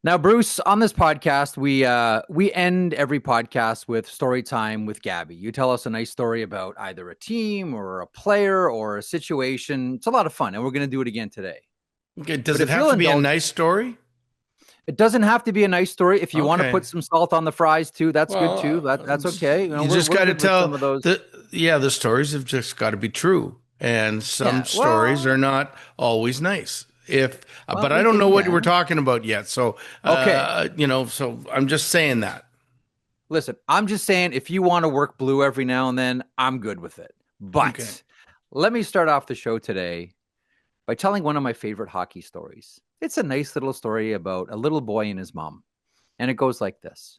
Now, Bruce, on this podcast, we end every podcast with story time with Gabby. You tell us a nice story about either a team or a player or a situation. It's a lot of fun, and we're going to do it again today. Okay, does But it if have you'll to be a indulge, nice story? it doesn't have to be a nice story. If you want to Okay. put some salt on the fries too, that's good too. Well, That's okay. you We're just we're got to good with some tell of those. the stories have just got to be true, and some Yeah. stories are Well, not always nice. well, But I we don't know can. what we're Yeah. talking about yet. So, Okay. so I'm just saying that. Listen, I'm just saying, if you want to work blue every now and then, I'm good with it. Okay. But let me start off the show today by telling one of my favorite hockey stories. It's a nice little story about a little boy and his mom. And it goes like this.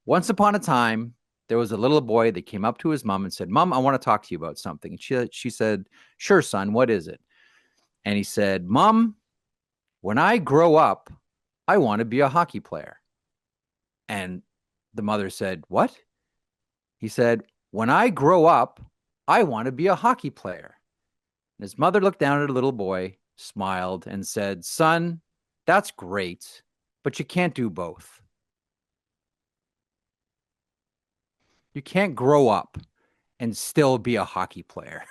Once upon a time, there was a little boy that came up to his mom and said, Mom, I want to talk to you about something. And she said, Sure, son, what is it? And he said, Mom, when I grow up, I want to be a hockey player. And the mother said, What? He said, When I grow up, I want to be a hockey player. And his mother looked down at the little boy, smiled, and said, Son, that's great, but you can't do both. You can't grow up and still be a hockey player.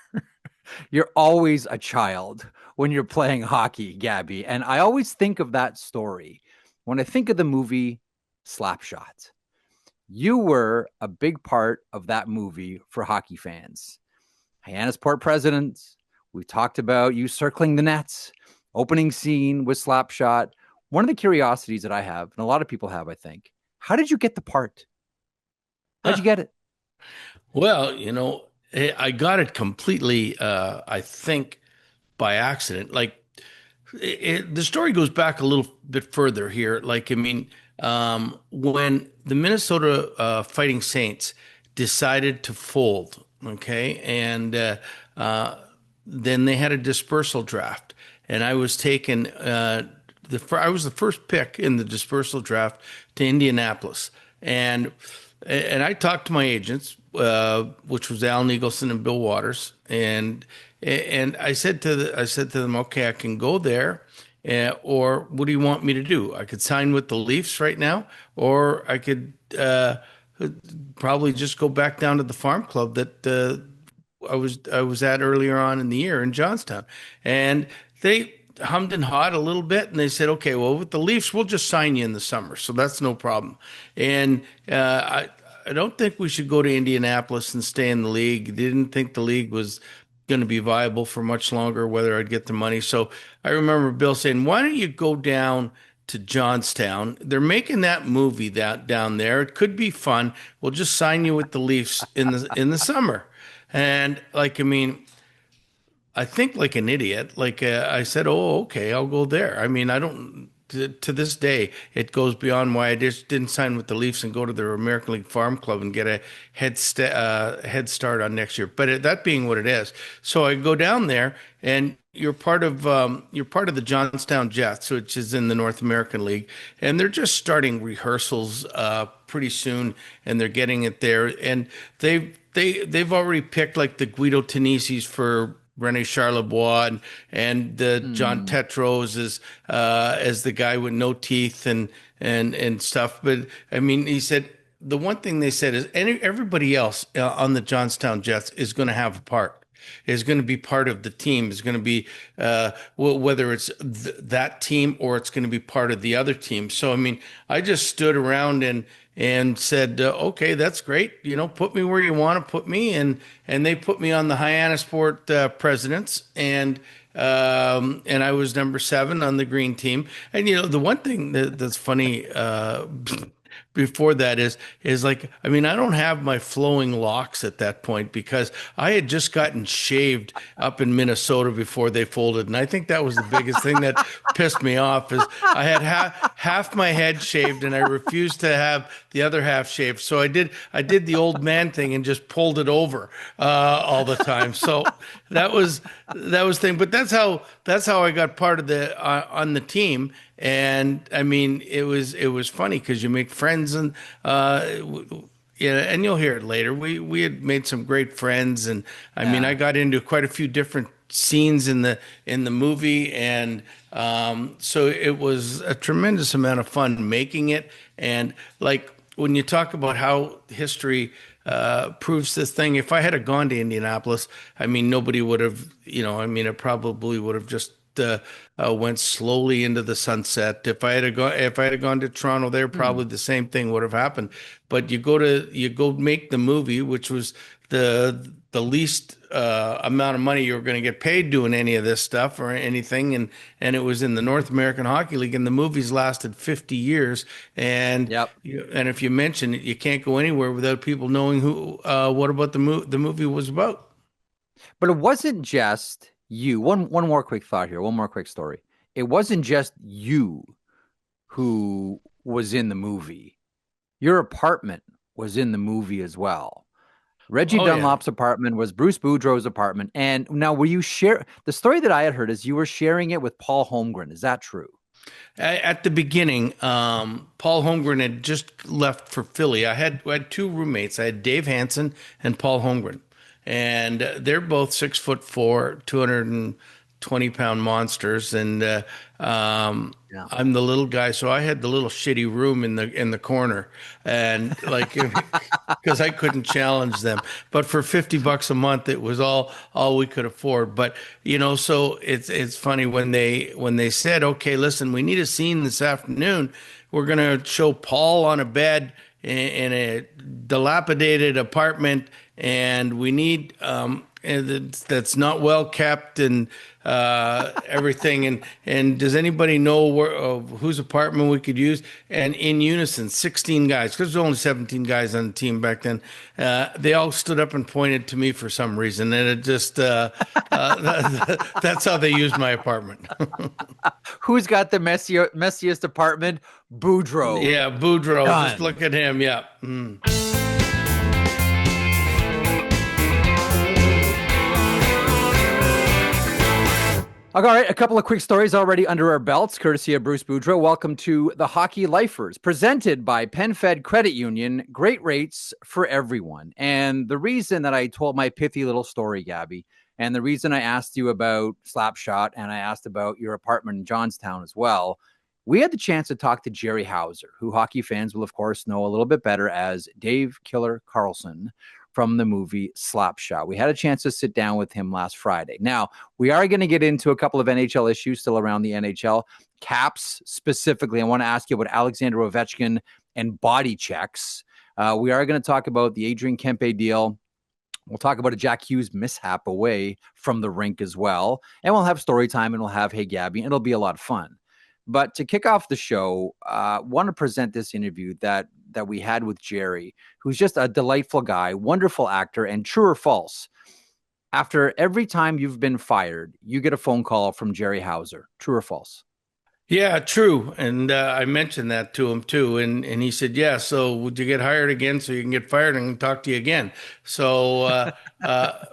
You're always a child when you're playing hockey, Gabby. And I always think of that story when I think of the movie Slapshot. You were a big part of that movie for hockey fans. Hyannisport presidents. We talked about you circling the nets, opening scene with Slapshot. One of the curiosities that I have, and a lot of people have, I think, how did you get the part? How'd Huh. you get it? Well, I got it completely. I think by accident. The story goes back a little bit further here. When the Minnesota Fighting Saints decided to fold, okay, and then they had a dispersal draft, and I was taken. I was the first pick in the dispersal draft to Indianapolis, and I talked to my agents, which was Al Eagleson and Bill Waters, and I said to them, okay, I can go there, or what do you want me to do? I could sign with the Leafs right now, or I could probably just go back down to the farm club that I was at earlier on in the year in Johnstown, and they hummed and hawed a little bit, and they said, okay, well, with the Leafs, we'll just sign you in the summer, so that's no problem. And I don't think we should go to Indianapolis and stay in the league. They didn't think the league was going to be viable for much longer, whether I'd get the money. So I remember Bill saying, why don't you go down to Johnstown? They're making that movie that down there. It could be fun. We'll just sign you with the Leafs in the summer. And I think like an idiot. I said, "Oh, okay, I'll go there." I mean, I don't. To this day, it goes beyond why I just didn't sign with the Leafs and go to their American League Farm Club and get a head start on next year. But that being what it is, so I go down there, and you're part of the Johnstown Jets, which is in the North American League, and they're just starting rehearsals pretty soon, and they're getting it there, and they've already picked like the Guido Tenisis for Rene Charlebois and the John Hmm. Tetros as the guy with no teeth and stuff. But I mean, he said the one thing they said is everybody else on the Johnstown Jets is going to have a part. Is going to be part of the team. Is going to be whether it's that team or it's going to be part of the other team. So I mean, I just stood around and said, "Okay, that's great. Put me where you want to put me." And they put me on the Hyannisport presidents, and I was number 7 on the green team. And the one thing that's funny before that is like, I mean, I don't have my flowing locks at that point because I had just gotten shaved up in Minnesota before they folded, and I think that was the biggest thing that pissed me off is I had half my head shaved and I refused to have the other half shaved. So I did the old man thing and just pulled it over all the time. So that was thing. But that's how I got part of the on the team. And I mean, it was funny because you make friends and you'll hear it later. We had made some great friends, and I mean, I Yeah. got into quite a few different scenes in the movie, and so it was a tremendous amount of fun making it. And like when you talk about how history proves this thing, if I had gone to Indianapolis, I mean, nobody would have, I mean, it probably would have just went slowly into the sunset. If I had gone to Toronto, there Hmm. probably the same thing would have happened. But you go make the movie, which was the least amount of money you were going to get paid doing any of this stuff or anything, and it was in the North American Hockey League, and the movies lasted 50 years, and Yep. and if you mention it, you can't go anywhere without people knowing who what about the movie was about. But it wasn't just you. One more quick thought here. One more quick story. It wasn't just you who was in the movie. Your apartment was in the movie as well. Reggie Oh yeah. Dunlop's apartment was Bruce Boudreau's apartment. And now, were you share the story that I had heard is you were sharing it with Paul Holmgren? Is that true? At the beginning, Paul Holmgren had just left for Philly. I had two roommates. I had Dave Hansen and Paul Holmgren, and they're both 6'4", 220-pound monsters. And Yeah. I'm the little guy, so I had the little shitty room in the corner, and like because I couldn't challenge them. But for $50 a month, it was all we could afford. But so it's funny when they said, okay, listen, we need a scene this afternoon. We're gonna show Paul on a bed in a dilapidated apartment, and we need and that's not well kept and everything. And does anybody know whose apartment we could use? And in unison, 16 guys, because there was only 17 guys on the team back then. They all stood up and pointed to me for some reason, and it just that's how they used my apartment. Who's got the messiest apartment? Boudreau. Yeah, Boudreau. Just Done. look at him. Yeah. Mm. All right, a couple of quick stories already under our belts, courtesy of Bruce Boudreau. Welcome to the Hockey Lifers, presented by PenFed Credit Union. Great rates for everyone. And the reason that I told my pithy little story, Gabby, and the reason I asked you about Slapshot and I asked about your apartment in Johnstown as well, we had the chance to talk to Jerry Hauser, who hockey fans will, of course, know a little bit better as Dave Killer Carlson from the movie Slapshot. We had a chance to sit down with him last Friday. Now, we are going to get into a couple of NHL issues still around the NHL. Caps specifically, I want to ask you about Alexander Ovechkin and body checks. We are going to talk about the Adrian Kempe deal. We'll talk about a Jack Hughes mishap away from the rink as well. And we'll have story time and we'll have Hey Gabby. And it'll be a lot of fun. But to kick off the show, I want to present this interview that we had with Jerry, who's just a delightful guy, wonderful actor, and true or false. After every time you've been fired, you get a phone call from Jerry Hauser. True or false? Yeah, true. And I mentioned that to him too. And he said, yeah, so would you get hired again so you can get fired and talk to you again? So, uh,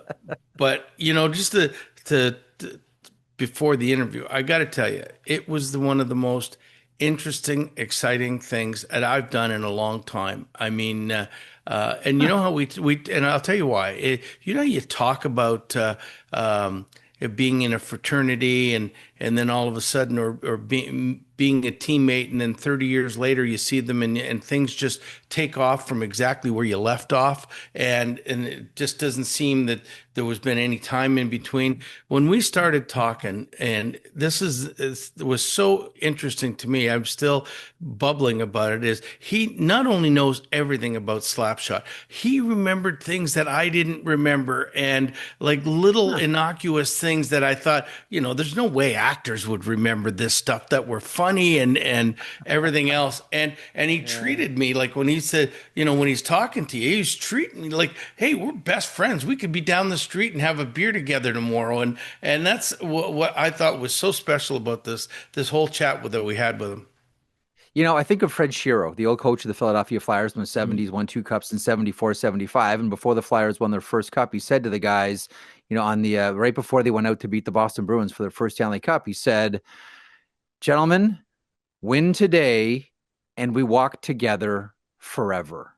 but, just to before the interview, I got to tell you, it was one of the most interesting, exciting things that I've done in a long time. I mean, and you know how and I'll tell you why. You talk about it being in a fraternity and then all of a sudden or being a teammate, and then 30 years later you see them and things just take off from exactly where you left off, and it just doesn't seem that there was been any time in between. When we started talking, and it was so interesting to me, I'm still bubbling about it, is he not only knows everything about Slapshot, he remembered things that I didn't remember, and like little innocuous things that I thought, there's no way actors would remember this stuff that were funny and everything else. And he treated me like, when he said, when he's talking to you, he's treating me like, hey, we're best friends. We could be down the street and have a beer together tomorrow. And that's what I thought was so special about this whole chat that we had with him. I think of Fred Shiro, the old coach of the Philadelphia Flyers in the 70s, won two cups in 74, 75. And before the Flyers won their first cup, he said to the guys, on the right before they went out to beat the Boston Bruins for their first Stanley Cup, he said, gentlemen, win today and we walk together forever.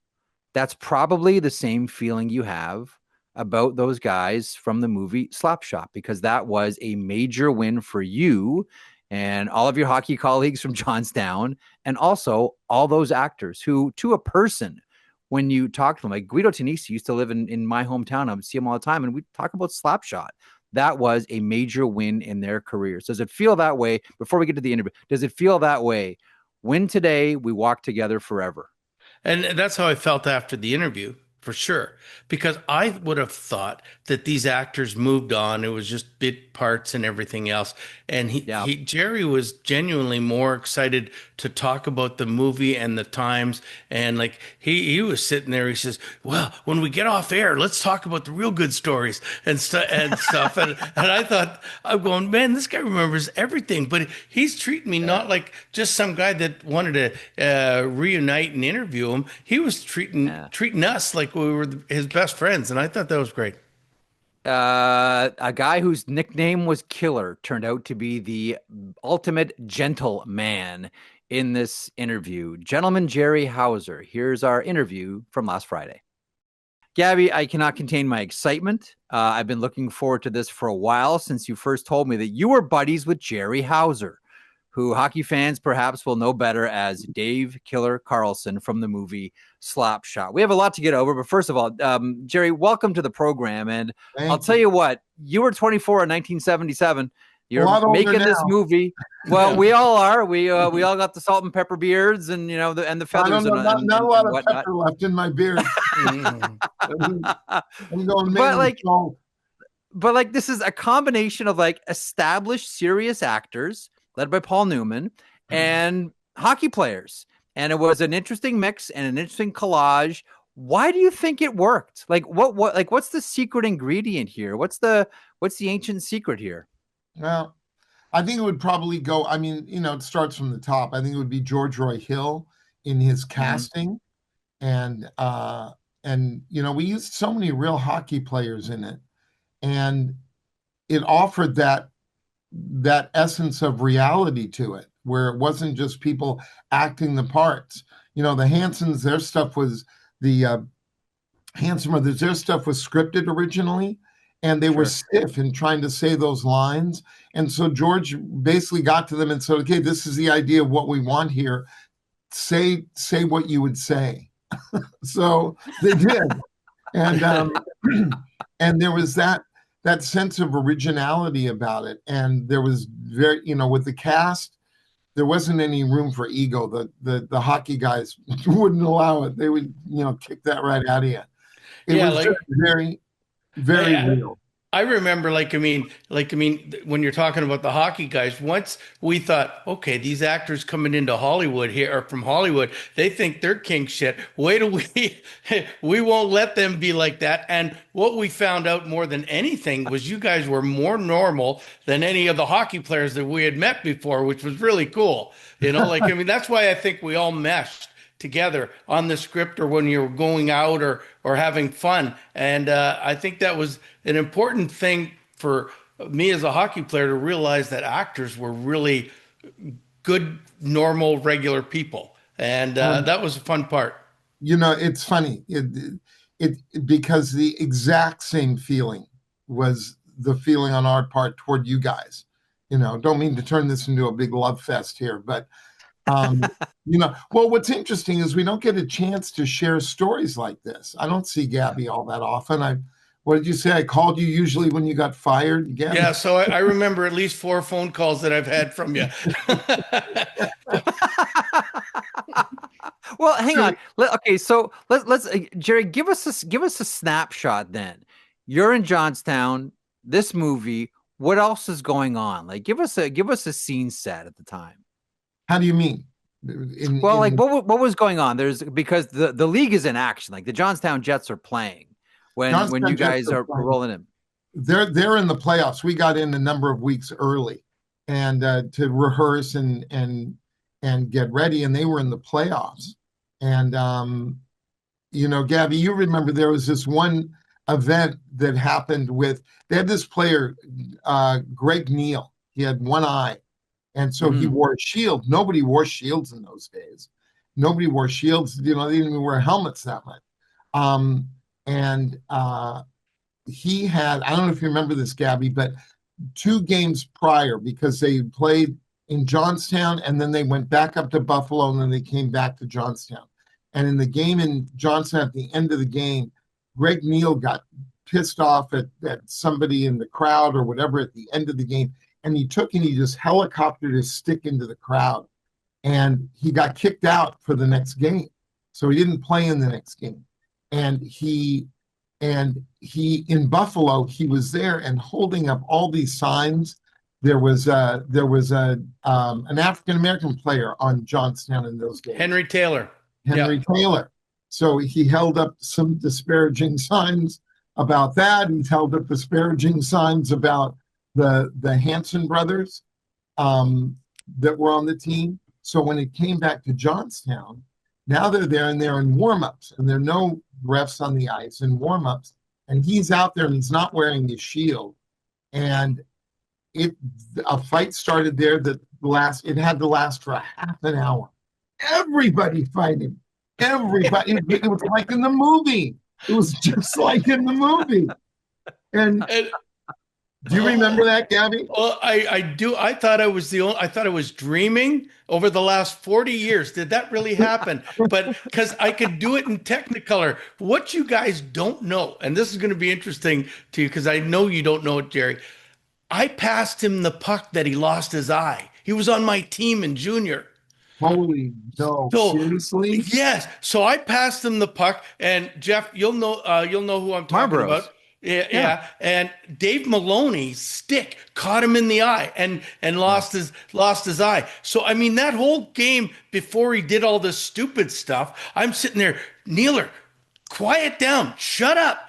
That's probably the same feeling you have about those guys from the movie Slapshot, because that was a major win for you and all of your hockey colleagues from Johnstown, and also all those actors who, to a person, when you talk to them, like Guido Tanisi used to live in my hometown. I would see him all the time, and we talk about Slapshot. That was a major win in their careers. Does it feel that way? Before we get to the interview, does it feel that way? Win today, we walk together forever. And that's how I felt after the interview, for sure. Because I would have thought that these actors moved on. It was just bit parts and everything else. And Yeah. Jerry was genuinely more excited to talk about the movie and the times. And like he was sitting there, he says, "Well, when we get off air, let's talk about the real good stories and stuff." And I thought, I'm going, man, this guy remembers everything. But he's treating me not like just some guy that wanted to reunite and interview him. He was treating us like we were his best friends, and I thought that was great. A guy whose nickname was Killer turned out to be the ultimate gentleman in this interview. Gentleman Jerry Hauser. Here's our interview from last Friday. Gabby, I cannot contain my excitement. I've been looking forward to this for a while, since you first told me that you were buddies with Jerry Hauser, who hockey fans perhaps will know better as Dave Killer Carlson from the movie Slapshot. We have a lot to get over, but first of all, Jerry, welcome to the program. And I'll tell you what, you were 24 in 1977. You're making this movie. Well, Yeah. we all are. We all got the salt and pepper beards, and the feathers. Not a lot of pepper left in my beard. Mm. I'm going, but like this is a combination of like established serious actors led by Paul Newman and hockey players. And it was an interesting mix and an interesting collage. Why do you think it worked? Like what's the secret ingredient here? What's the ancient secret here? Well, I think it would probably go, I mean, it starts from the top. I think it would be George Roy Hill in his casting. And we used so many real hockey players in it. And it offered that essence of reality to it, where it wasn't just people acting the parts. The Hansons, their stuff was the Hanson brothers, their stuff was scripted originally, and they were stiff in trying to say those lines. And so George basically got to them and said, "Okay, this is the idea of what we want here. Say what you would say." So they did, and and there was that sense of originality about it. And there was very, with the cast, there wasn't any room for ego. The hockey guys wouldn't allow it. They would, kick that right out of you. It was just very, very real. I remember, when you're talking about the hockey guys, once we thought, okay, these actors coming into Hollywood here, or from Hollywood, they think they're king shit. Wait till we won't let them be like that. And what we found out more than anything was you guys were more normal than any of the hockey players that we had met before, which was really cool. That's why I think we all meshed together on the script, or when you're going out or having fun. And I think that was an important thing for me as a hockey player, to realize that actors were really good, normal, regular people. And that was a fun part. It's funny. It because the exact same feeling was the feeling on our part toward you guys. Don't mean to turn this into a big love fest here, but well, what's interesting is we don't get a chance to share stories like this. I don't see Gabby all that often. What did you say? I called you usually when you got fired, Gabby? Yeah, so I remember at least 4 phone calls that I've had from you. Well, hang on. Okay, so let's Jerry, give us a snapshot then. You're in Johnstown, this movie, what else is going on? Like give us a scene set at the time. How do you mean? What was going on? Because the league is in action. Like the Johnstown Jets are playing when you guys are rolling in. They're in the playoffs. We got in a number of weeks early, and to rehearse and get ready, and they were in the playoffs. And Gabby, you remember there was this one event that happened they had this player, Greg Neal. He had one eye. And so he wore a shield. Nobody wore shields in those days. Nobody wore shields. They didn't even wear helmets that much. he had, I don't know if you remember this, Gabby, but 2 games prior, because they played in Johnstown and then they went back up to Buffalo and then they came back to Johnstown. And in the game in Johnstown, at the end of the game, Greg Neal got pissed off at somebody in the crowd or whatever at the end of the game. And he just helicoptered his stick into the crowd. And he got kicked out for the next game. So he didn't play in the next game. And he in Buffalo, he was there and holding up all these signs. There was an African American player on Johnstown in those days, Henry Taylor. Taylor. So he held up some disparaging signs about that. He held up disparaging signs about the Hanson brothers that were on the team. So when it came back to Johnstown, now they're there and they're in warm-ups, and there are no refs on the ice in warm-ups, and he's out there and he's not wearing his shield. And a fight started there that it had to last for a half an hour. Everybody fighting. Everybody. It was like in the movie. It was just like in the movie. And do you remember that, Gabby? Well, I do. I thought I was dreaming over the last 40 years. Did that really happen? But because I could do it in Technicolor. What you guys don't know, and this is going to be interesting to you because I know you don't know it, Jerry. I passed him the puck that he lost his eye. He was on my team in junior. Holy no! Seriously? Yes. So I passed him the puck, and Jeff, you'll know who I'm talking about. Yeah. And Dave Maloney's stick caught him in the eye and lost his eye. So I mean, that whole game before he did all this stupid stuff, I'm sitting there, Neeler, quiet down, shut up.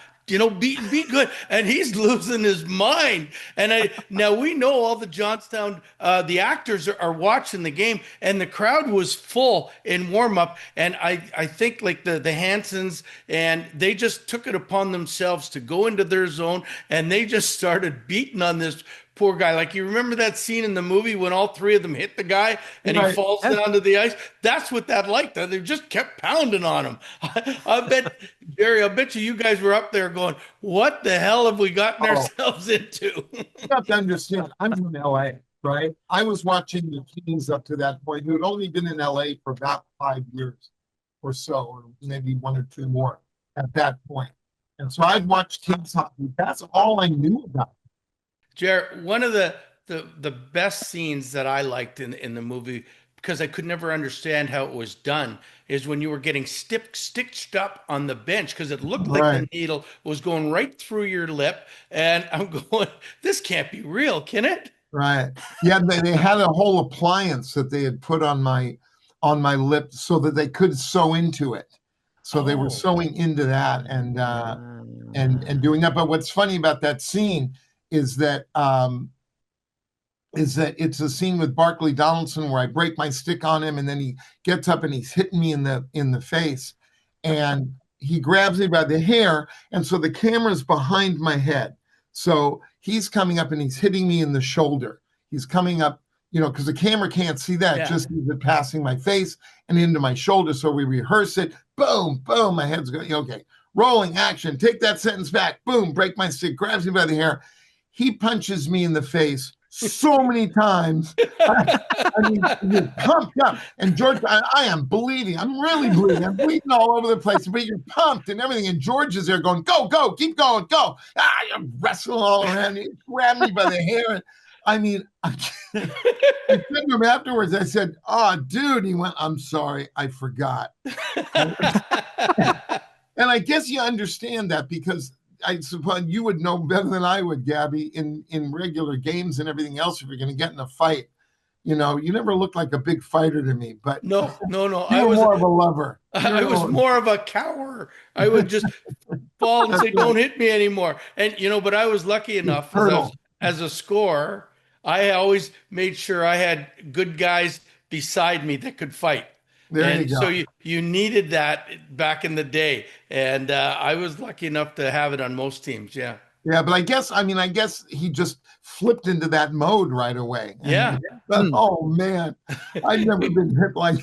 Be good. And he's losing his mind. And now we know all the Johnstown, the actors are watching the game, and the crowd was full in warm up. And I think like the Hansons, and they just took it upon themselves to go into their zone, and they just started beating on this poor guy. Like, you remember that scene in the movie when all 3 of them hit the guy and he falls down to the ice? That's what that like. They just kept pounding on him. I bet, Jerry, I bet you guys were up there going, what the hell have we gotten ourselves into? You have to understand, I'm from LA, right? I was watching the Kings up to that point, who had only been in LA for about 5 years or so, or maybe 1 or 2 more at that point. And so I'd watched Kings hockey. That's all I knew about. Jared, one of the best scenes that I liked in the movie, because I could never understand how it was done, is when you were getting stitched up on the bench, because it looked like the needle was going right through your lip. And I'm going, this can't be real, can it? Right. Yeah, they had a whole appliance that they had put on my lip so that they could sew into it. So they were sewing into that and doing that. But what's funny about that scene is that it's a scene with Barclay Donaldson where I break my stick on him, and then he gets up and he's hitting me in the face, and he grabs me by the hair, and so the camera's behind my head. So he's coming up and he's hitting me in the shoulder. He's coming up, because the camera can't see that, just passing my face and into my shoulder. So we rehearse it. Boom, boom, my head's going, okay. Rolling action, take that sentence back. Boom, break my stick, grabs me by the hair. He punches me in the face so many times. I mean, you're pumped up. And George, I am bleeding. I'm really bleeding. I'm bleeding all over the place, but you're pumped and everything. And George is there going, go, go, keep going, go. You're wrestling all around. You grab me by the hair. I mean, I said to him afterwards, I said, dude. He went, I'm sorry, I forgot. And I guess you understand that, because I suppose you would know better than I would, Gabby, in regular games and everything else. If you're going to get in a fight, you never looked like a big fighter to me. But no, I was more of a lover. I was more of a cower. I would just fall and say, "Don't hit me anymore." And but I was lucky enough as a scorer. I always made sure I had good guys beside me that could fight. So you needed that back in the day, and I was lucky enough to have it on most teams. Yeah, but I guess he just flipped into that mode right away. But, oh man, I've never been hit like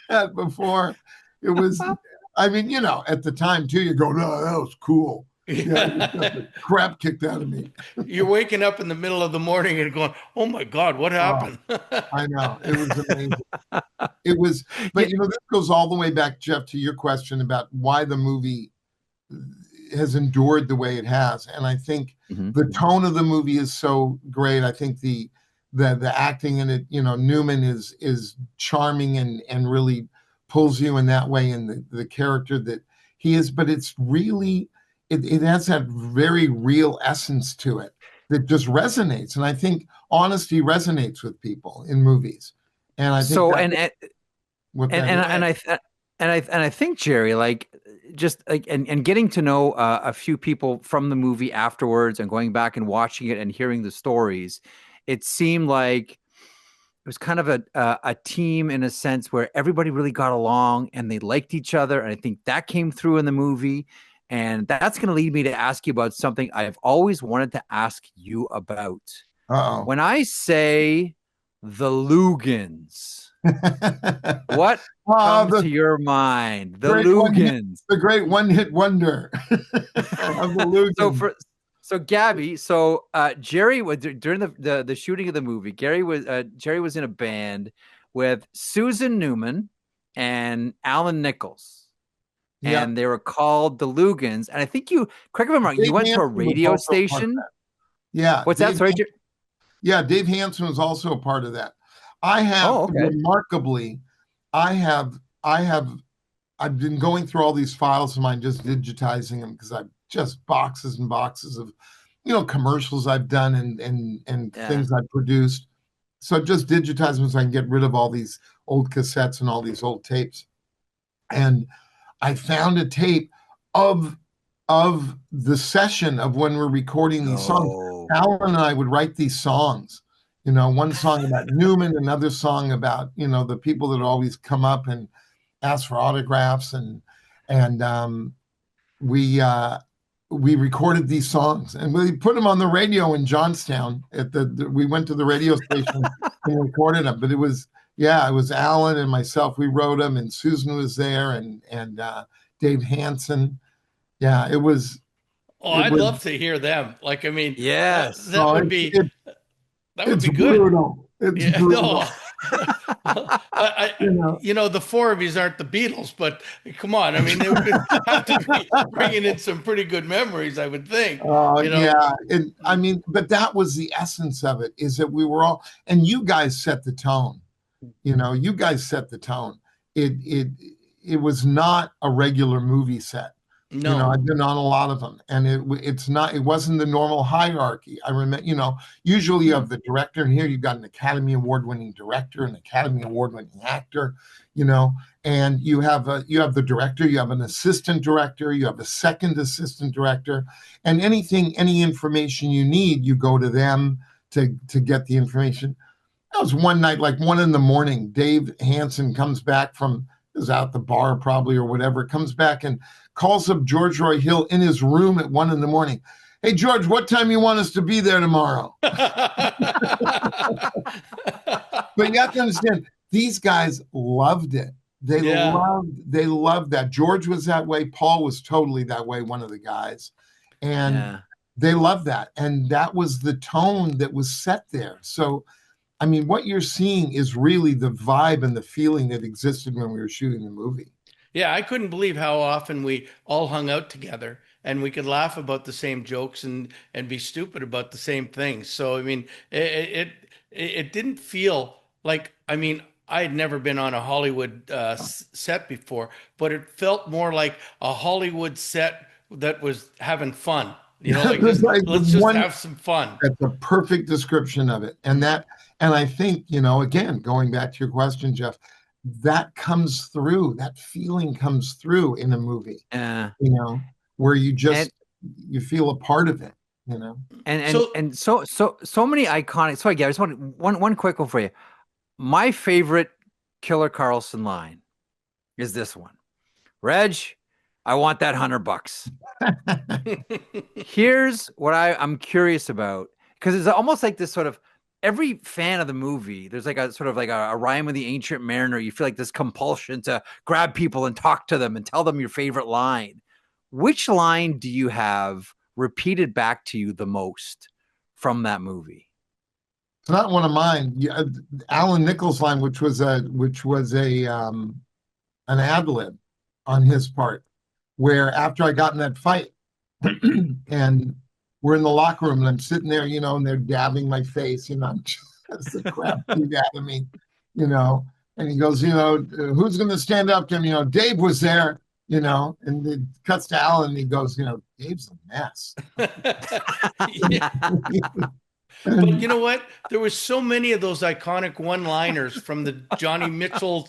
that before. It was, at the time too, you go, no, that was cool. Yeah, I just got the crap kicked out of me. You're waking up in the middle of the morning and going, "Oh my God, what Oh, happened?" I know. It was amazing. It was, Yeah. but this goes all the way back, Jeff, to your question about why the movie has endured the way it has. And I think the tone of the movie is so great. I think the acting in it, Newman is charming and really pulls you in that way, and the character that he is, but it's really it has that very real essence to it that just resonates. And I think honesty resonates with people in movies. And I think So that's what that is. I think, Jerry, like, just like, and getting to know a few people from the movie afterwards, and going back and watching it and hearing the stories, it seemed like it was kind of a team, in a sense, where everybody really got along and they liked each other. And I think that came through in the movie. And that's going to lead me to ask you about something I've always wanted to ask you about. Uh-oh. When I say the Lugans, what comes to your mind? The Lugans. The great one-hit wonder of the Lugans. So Gabby, Jerry was during the shooting of the movie. Jerry was in a band with Susan Newman and Alan Nichols, and they were called the Lugans. And I think correct me if I'm wrong, you went to a radio station. Yeah. What's that? Sorry. Yeah, Dave Hansen was also a part of that. I have remarkably, I've been going through all these files of mine, just digitizing them, because I've just boxes and boxes of, commercials I've done and things I've produced. So just digitize them so I can get rid of all these old cassettes and all these old tapes. And I found a tape of the session of when we're recording these songs. Alan and I would write these songs, one song about Newman, another song about, the people that always come up and ask for autographs. And we recorded these songs and we put them on the radio in Johnstown we went to the radio station and recorded them. But it was Alan and myself. We wrote them, and Susan was there, and Dave Hansen. Yeah, it was. I'd love to hear them. Like, I mean, yes, that would be good. It's brutal. No. The four of these aren't the Beatles, but come on. I mean, they would have to be bringing in some pretty good memories, I would think. Yeah. And I mean, but that was the essence of it, is that we were all, and you guys set the tone. You guys set the tone. It was not a regular movie set. No, I've been on a lot of them, and it wasn't the normal hierarchy. I remember, usually you have the director, and here you've got an Academy Award-winning director, an Academy Award-winning actor, and you have the director, you have an assistant director, you have a second assistant director, and any information you need, you go to them to get the information. That was one night, like 1 a.m, Dave Hansen comes back is out the bar probably or whatever, comes back and calls up George Roy Hill in his room at 1 a.m. Hey, George, what time you want us to be there tomorrow? But you have to understand, these guys loved it. They loved that. George was that way. Paul was totally that way, one of the guys. And they loved that. And that was the tone that was set there. So, I mean, what you're seeing is really the vibe and the feeling that existed when we were shooting the movie. Yeah, I couldn't believe how often we all hung out together and we could laugh about the same jokes and be stupid about the same things. So, I mean, it didn't feel like, I mean, I had never been on a Hollywood set before, but it felt more like a Hollywood set that was having fun. Let's just have some fun. That's a perfect description of it. And I think, again, going back to your question, Jeff, that comes through, that feeling comes through in a movie, where you you feel a part of it, And so many iconic. Sorry, Gabby, I just want one quick one for you. My favorite Killer Carlson line is this one: Reg, I want that $100. Here's what I'm curious about, because it's almost like this sort of, every fan of the movie, there's like a sort of like a Rhyme of the Ancient Mariner. You feel like this compulsion to grab people and talk to them and tell them your favorite line. which line do you have repeated back to you the most from that movie? It's not one of mine. Alan Nichols' line, which was a an ad lib on his part, where after I got in that fight, and we're in the locker room, and I'm sitting there, and they're dabbing my face, I'm just the crap beat out of me, and he goes, who's going to stand up to him? Dave was there, and it cuts to Alan, and he goes, Dave's a mess. But you know what? There were so many of those iconic one-liners from the Johnny Mitchell,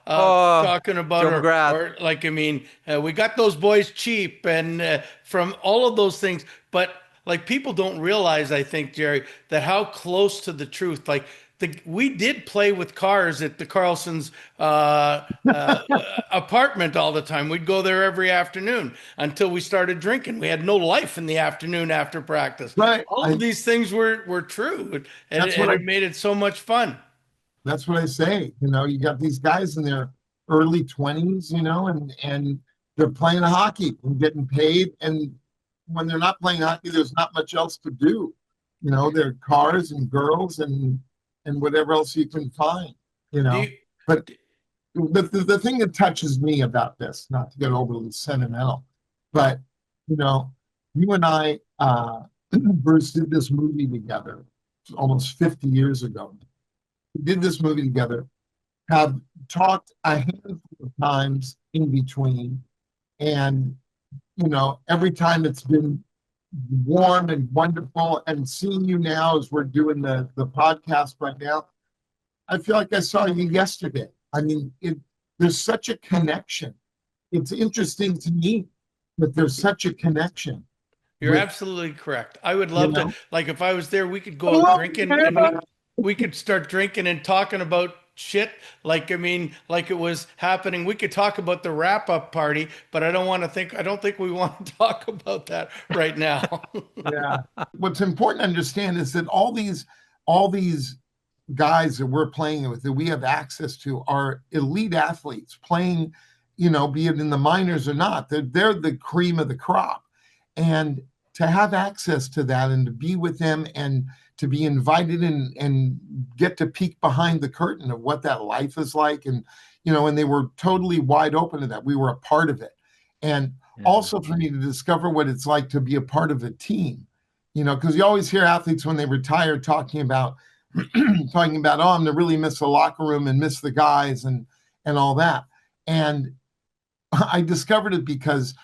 talking about, or like, we got those boys cheap, and from all of those things. But like, people don't realize, I think, Jerry, that how close to the truth. Like, we did play with cars at the Carlson's apartment all the time. We'd go there every afternoon until we started drinking. We had no life in the afternoon after practice. Right. All of these things were true, and it made it so much fun. That's what I say. You got these guys in their early 20s, and they're playing hockey and getting paid. And when they're not playing hockey, there's not much else to do. There are cars and girls and whatever else you can find, But the thing that touches me about this, not to get overly sentimental, but, you and I, Bruce, did this movie together almost 50 years ago. We did this movie together, have talked a handful of times in between, and, every time it's been warm and wonderful, and seeing you now as we're doing the podcast right now, I feel like I saw you yesterday. There's such a connection. It's interesting to me that there's such a connection. You're absolutely correct. I would love to, like, if I was there, we could go out drinking, and we could start drinking and talking about shit. Like, like it was happening. We could talk about the wrap-up party, but I don't think we want to talk about that right now. Yeah. What's important to understand is that all these guys that we're playing with, that we have access to, are elite athletes playing, be it in the minors or not. They're the cream of the crop. And to have access to that and to be with them and to be invited and get to peek behind the curtain of what that life is like. And, and they were totally wide open to that. We were a part of it. And also for me to discover what it's like to be a part of a team, because you always hear athletes when they retire talking about, oh, I'm going to really miss the locker room and miss the guys and all that. And I discovered it because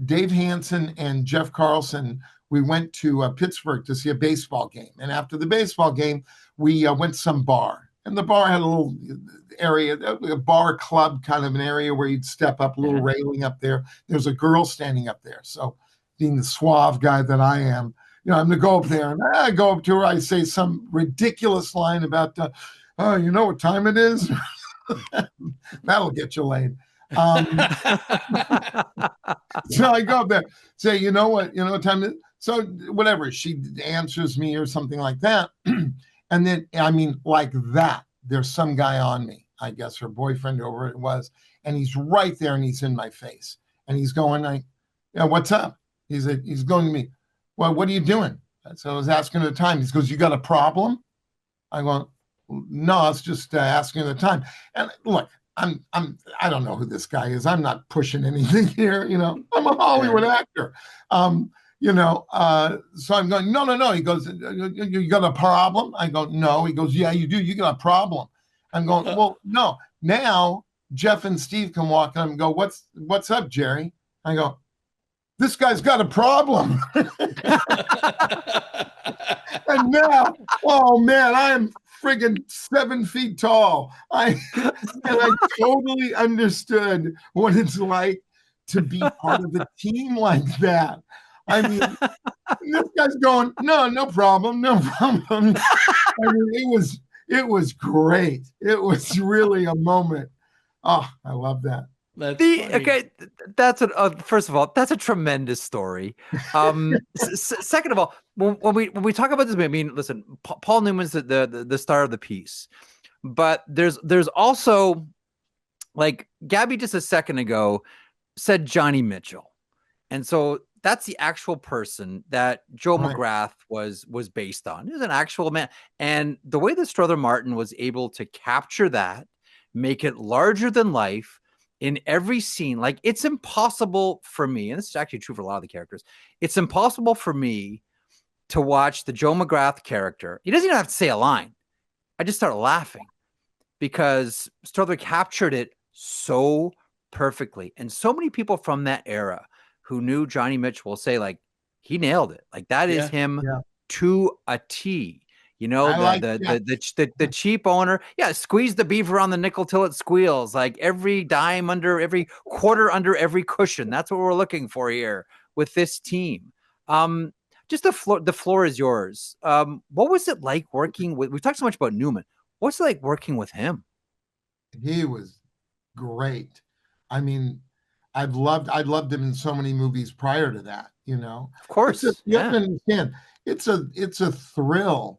Dave Hansen and Jeff Carlson, we went to Pittsburgh to see a baseball game. And after the baseball game, we went to some bar. And the bar had a little area, a bar club kind of an area where you'd step up, a little railing up there. There's a girl standing up there. So being the suave guy that I am, I'm going to go up there. And I go up to her. I say some ridiculous line about, oh, you know what time it is? That'll get you laid. So I go up there, say, you know what time it is? So whatever, she answers me or something like that. And then, like that, there's some guy on me, I guess her boyfriend or whoever it was, and he's right there and he's in my face. And he's going, what's up? He's going to me, well, what are you doing? So I was asking the time. He goes, you got a problem? I go, no, I was just asking the time. And look, I don't know who this guy is. I'm not pushing anything here. I'm a Hollywood actor. So I'm going, no. He goes, you got a problem? I go, no. He goes, yeah, you do. You got a problem. I'm going, well, no. Now Jeff and Steve can walk in and go, what's up, Jerry? I go, this guy's got a problem. And now, oh man, I am friggin' 7 feet tall. I totally understood what it's like to be part of a team like that. This guy's going, no problem. It was great. It was really a moment. Oh, I love that. That's first of all, that's a tremendous story. Second of all, when we talk about this, listen, Paul Newman's the star of the piece, but there's also, like Gabby just a second ago said Johnny Mitchell. And so that's the actual person that Joe McGrath was based on. He was an actual man. And the way that Strother Martin was able to capture that, make it larger than life in every scene, like it's impossible for me, and this is actually true for a lot of the characters, it's impossible for me to watch the Joe McGrath character. He doesn't even have to say a line. I just start laughing because Strother captured it so perfectly. And so many people from that era who knew Johnny Mitchell will say, like, he nailed it. Like, that is him to a T. You know, the cheap owner. Yeah, squeeze the beef around the nickel till it squeals. Like every dime under every quarter under every cushion. That's what we're looking for here with this team. Just the floor is yours. What was it like working with? We talked so much about Newman. What's it like working with him? He was great. I mean, I'd loved him in so many movies prior to that. You know, of course, you have to understand. It's a thrill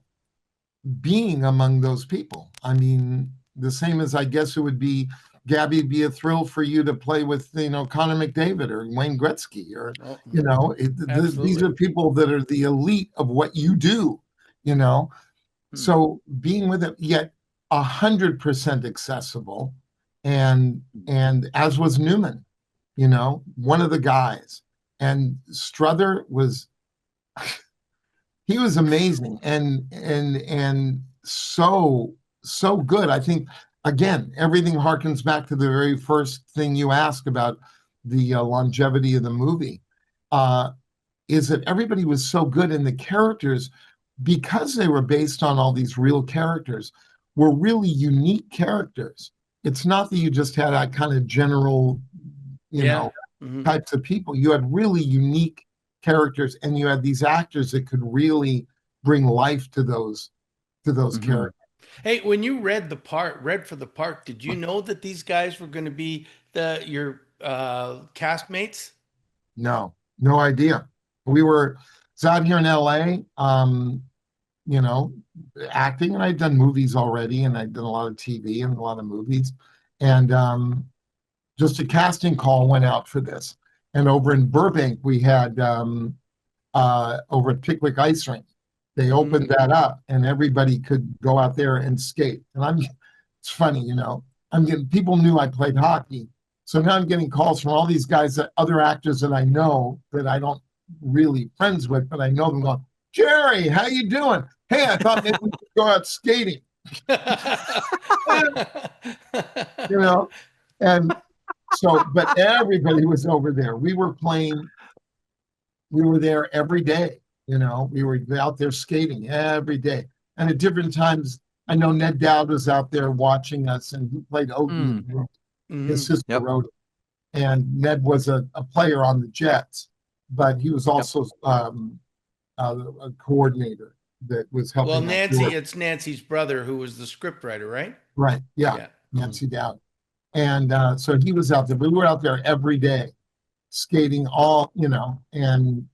being among those people. I mean, the same as I guess it would be, Gabby, it'd be a thrill for you to play with, you know, Connor McDavid or Wayne Gretzky or, you know, these are people that are the elite of what you do, you know. So being with it, yet 100% accessible, and as was Newman, you know, one of the guys, and Strother was. He was amazing and so good. I think, again, everything harkens back to the very first thing you asked about the longevity of the movie, is that everybody was so good, and the characters, because they were based on all these real characters, were really unique characters. It's not that you just had a kind of general, you know, types of people. You had really unique characters, and you had these actors that could really bring life to those characters. Hey, when you read for the part, did you know that these guys were going to be your castmates? No idea. We were out here in LA, you know, acting, and I'd done movies already, and I'd done a lot of TV and a lot of movies, and just a casting call went out for this. And over in Burbank, we had over at Pickwick Ice Rink, they opened that up, and everybody could go out there and skate. And it's funny, you know, people knew I played hockey, so now I'm getting calls from all these guys, other actors that I know that I don't really friends with, but I know them, going, Jerry, how you doing? Hey, I thought maybe we could go out skating. You know, and so, but everybody was over there. We were there every day, you know, we were out there skating every day. And at different times, I know Ned Dowd was out there watching us, and he played Odin. His sister wrote it. And Ned was a player on the Jets, but he was also a coordinator that was helping. Well, it's Nancy's brother who was the scriptwriter, right? Right, yeah. Nancy Dowd. And so he was out there. We were out there every day, skating all, you know, and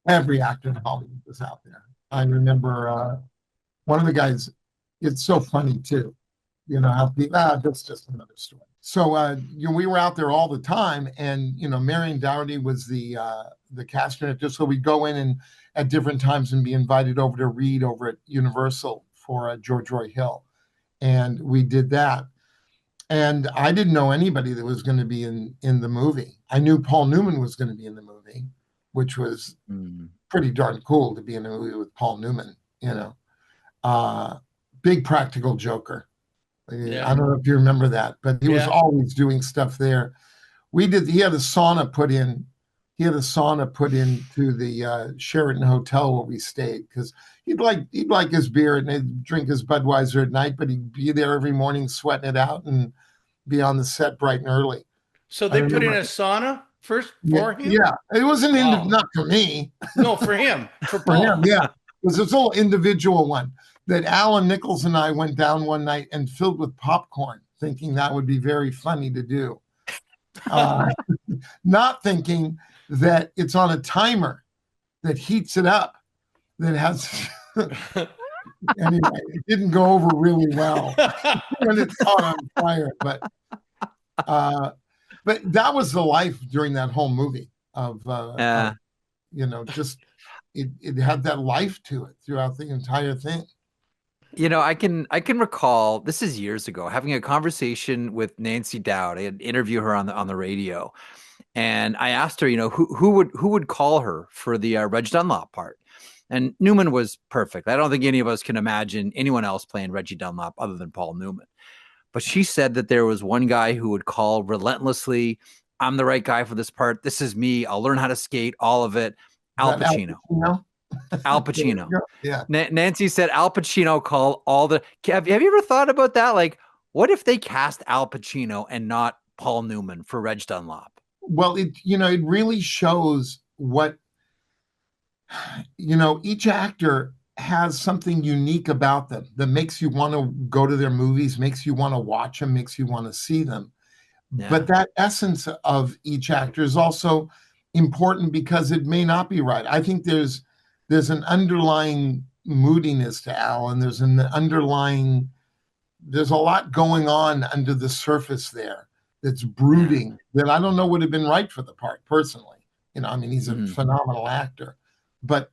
every actor in Hollywood was out there. I remember one of the guys, it's so funny too, you know, how that's just another story. So, you know, we were out there all the time, and, you know, Marion Dougherty was the cast director. So we'd go in and at different times and be invited over to read over at Universal for George Roy Hill. And we did that. And I didn't know anybody that was going to be in the movie. I knew Paul Newman was going to be in the movie, which was pretty darn cool to be in a movie with Paul Newman, you know. Big practical joker. Yeah. I don't know if you remember that, but he was always doing stuff there. He had a sauna put in. He had a sauna put into the Sheraton Hotel where we stayed, because he'd like his beer and he'd drink his Budweiser at night, but he'd be there every morning sweating it out and be on the set bright and early. So they put in a sauna first for him? Yeah, it wasn't not for me. No, for him. For Paul. him, yeah. It was this little individual one that Alan Nichols and I went down one night and filled with popcorn, thinking that would be very funny to do. Not thinking that it's on a timer that heats it up, that has anyway, it didn't go over really well when it's caught on fire. But But that was the life during that whole movie of just it had that life to it throughout the entire thing. I can recall, this is years ago, having a conversation with Nancy Dowd. I had interviewed her on the radio, and I asked her, who would call her for the Reg Dunlop part. And Newman was perfect. I don't think any of us can imagine anyone else playing Reggie Dunlop other than Paul Newman. But she said that there was one guy who would call relentlessly, I'm the right guy for this part. This is me. I'll learn how to skate, all of it. Al Pacino. Al Pacino. Yeah. Nancy said Al Pacino called all the. Have you ever thought about that? Like, what if they cast Al Pacino and not Paul Newman for Reg Dunlop? Well, it really shows what, each actor has something unique about them that makes you want to go to their movies, makes you want to watch them, makes you want to see them. Yeah. But that essence of each actor is also important because it may not be right. I think there's an underlying moodiness to Al, and there's a lot going on under the surface there that's brooding that I don't know would have been right for the part personally. He's a phenomenal actor, but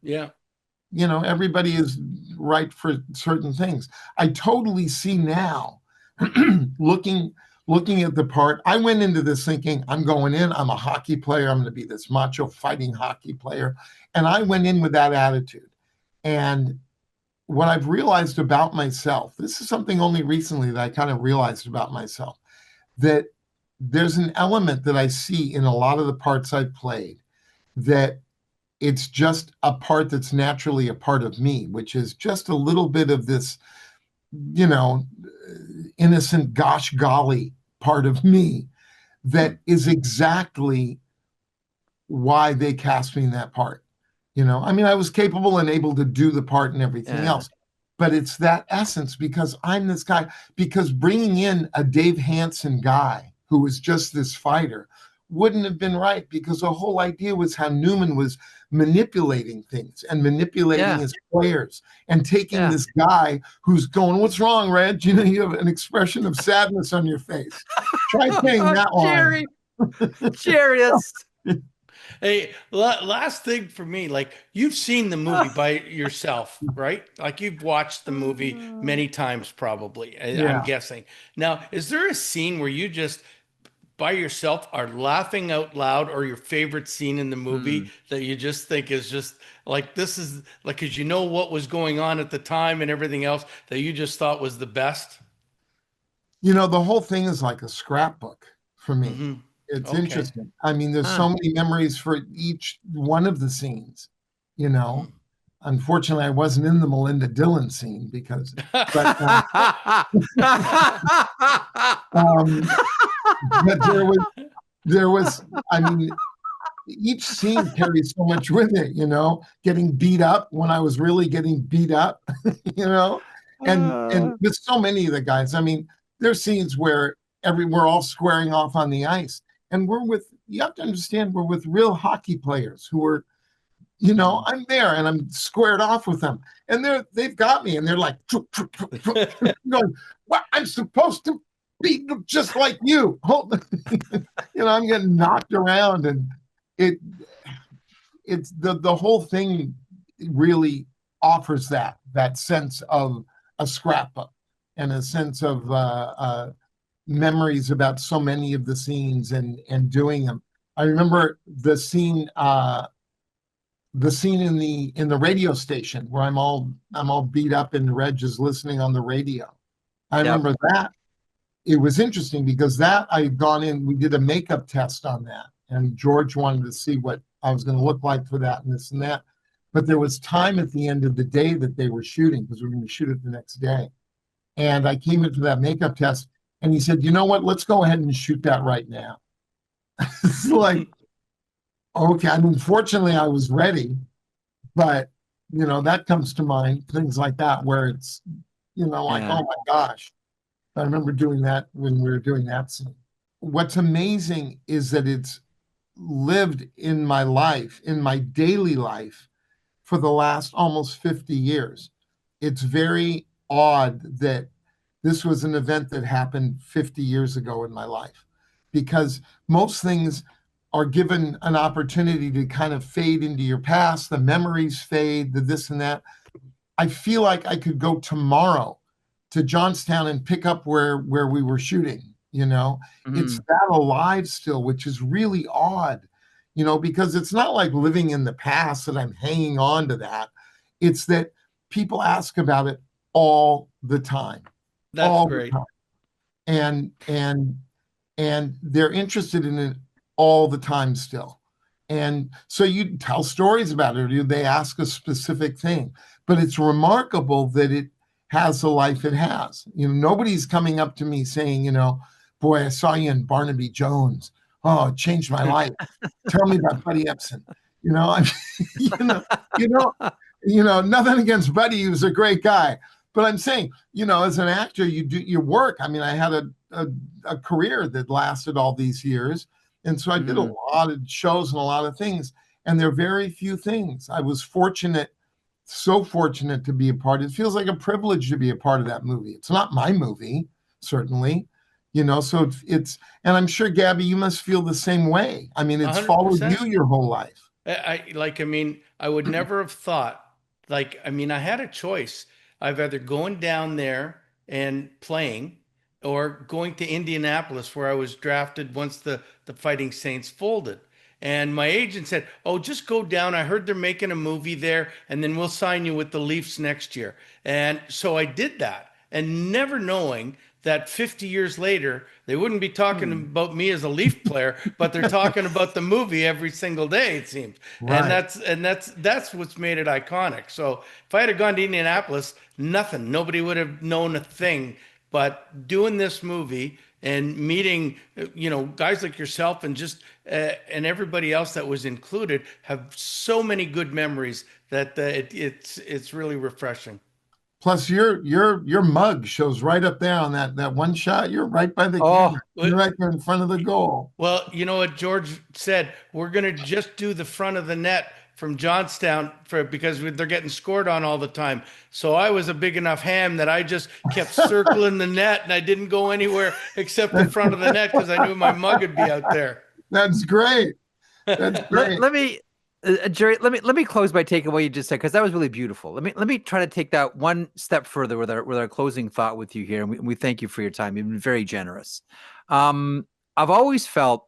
everybody is right for certain things. I totally see now looking at the part. I went into this thinking, I'm going in, I'm a hockey player, I'm going to be this macho fighting hockey player. And I went in with that attitude. And what I've realized about myself, this is something only recently that I kind of realized about myself, that there's an element that I see in a lot of the parts I've played that it's just a part that's naturally a part of me, which is just a little bit of this, innocent gosh golly part of me that is exactly why they cast me in that part. I was capable and able to do the part and everything else, but it's that essence because I'm this guy, because bringing in a Dave Hansen guy who was just this fighter wouldn't have been right, because the whole idea was how Newman was manipulating things and manipulating his players and taking this guy who's going, what's wrong, Reg? You have an expression of sadness on your face. Try saying that line. Jerry, that's... Hey, last thing for me, like, you've seen the movie by yourself, right? Like, you've watched the movie many times, probably, I'm guessing. Now, is there a scene where you just by yourself are laughing out loud, or your favorite scene in the movie that you just think is just like, this is like, because you know what was going on at the time and everything else that you just thought was the best? The whole thing is like a scrapbook for me. It's interesting. There's so many memories for each one of the scenes, Unfortunately, I wasn't in the Melinda Dillon scene because, but there was, each scene carries so much with it, getting beat up when I was really getting beat up, and with so many of the guys, there's scenes where we're all squaring off on the ice, and you have to understand, we're with real hockey players who are, I'm there and I'm squared off with them, and they've got me, and they're like, going, what? I'm supposed to be just like you. I'm getting knocked around, and it's the whole thing really offers that sense of a scrapbook and a sense of memories about so many of the scenes and doing them. I remember the scene in the radio station where I'm all beat up and Reg is listening on the radio. I remember that. It was interesting because that I had gone in, we did a makeup test on that, and George wanted to see what I was going to look like for that and this and that. But there was time at the end of the day that they were shooting, because we were going to shoot it the next day. And I came in for that makeup test, and he said, you know what, let's go ahead and shoot that right now. It's like, okay. Fortunately, I was ready, but, that comes to mind, things like that, where it's, like, oh my gosh. I remember doing that when we were doing that scene. What's amazing is that it's lived in my life, in my daily life, for the last almost 50 years. It's very odd that this was an event that happened 50 years ago in my life. because most things are given an opportunity to kind of fade into your past. The memories fade, the this and that. I feel like I could go tomorrow to Johnstown and pick up where we were shooting. It's that alive still, which is really odd, because it's not like living in the past that I'm hanging on to that. It's that people ask about it all the time. That's all great. the time. And they're interested in it all the time still. And so you tell stories about it, or they ask a specific thing. But it's remarkable that it has the life it has. Nobody's coming up to me saying, boy, I saw you in Barnaby Jones. Oh, it changed my life. Tell me about Buddy Epson. Nothing against Buddy. He was a great guy. But I'm saying, as an actor, you do your work. I mean, I had a career that lasted all these years. And so I did a lot of shows and a lot of things. And there are very few things. I was fortunate, so fortunate to be a part. It feels like a privilege to be a part of that movie. It's not my movie, certainly. So it's, and I'm sure, Gabby, you must feel the same way. I mean, it's 100%. followed you your whole life. I would never have thought, I had a choice of either going down there and playing or going to Indianapolis, where I was drafted once the Fighting Saints folded. And my agent said, "Oh, just go down. I heard they're making a movie there, and then we'll sign you with the Leafs next year." And so I did that, and never knowing that 50 years later, they wouldn't be talking about me as a Leaf player, but they're talking about the movie every single day, it seems. Right. And that's what's made it iconic. So if I had gone to Indianapolis, nobody would have known a thing. But doing this movie and meeting, guys like yourself and just and everybody else that was included have so many good memories that it's really refreshing. Plus, your mug shows right up there on that one shot. You're right by the camera. You're right there in front of the goal. Well, you know what George said? We're going to just do the front of the net from Johnstown because they're getting scored on all the time. So I was a big enough ham that I just kept circling the net, and I didn't go anywhere except the front of the net because I knew my mug would be out there. That's great. That's great. Let me, Jerry. Let me close by taking what you just said, because that was really beautiful. Let me try to take that one step further with our closing thought with you here, and we thank you for your time. You've been very generous. I've always felt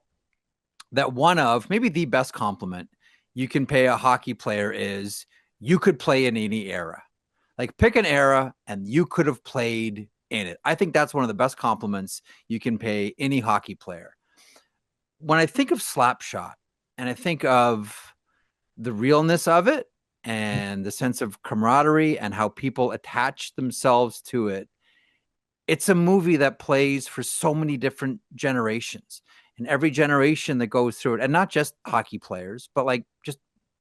that one of maybe the best compliment you can pay a hockey player is you could play in any era. Like, pick an era and you could have played in it. I think that's one of the best compliments you can pay any hockey player. When I think of Slapshot and I think of the realness of it and the sense of camaraderie and how people attach themselves to it, it's a movie that plays for so many different generations. And every generation that goes through it, and not just hockey players, but like just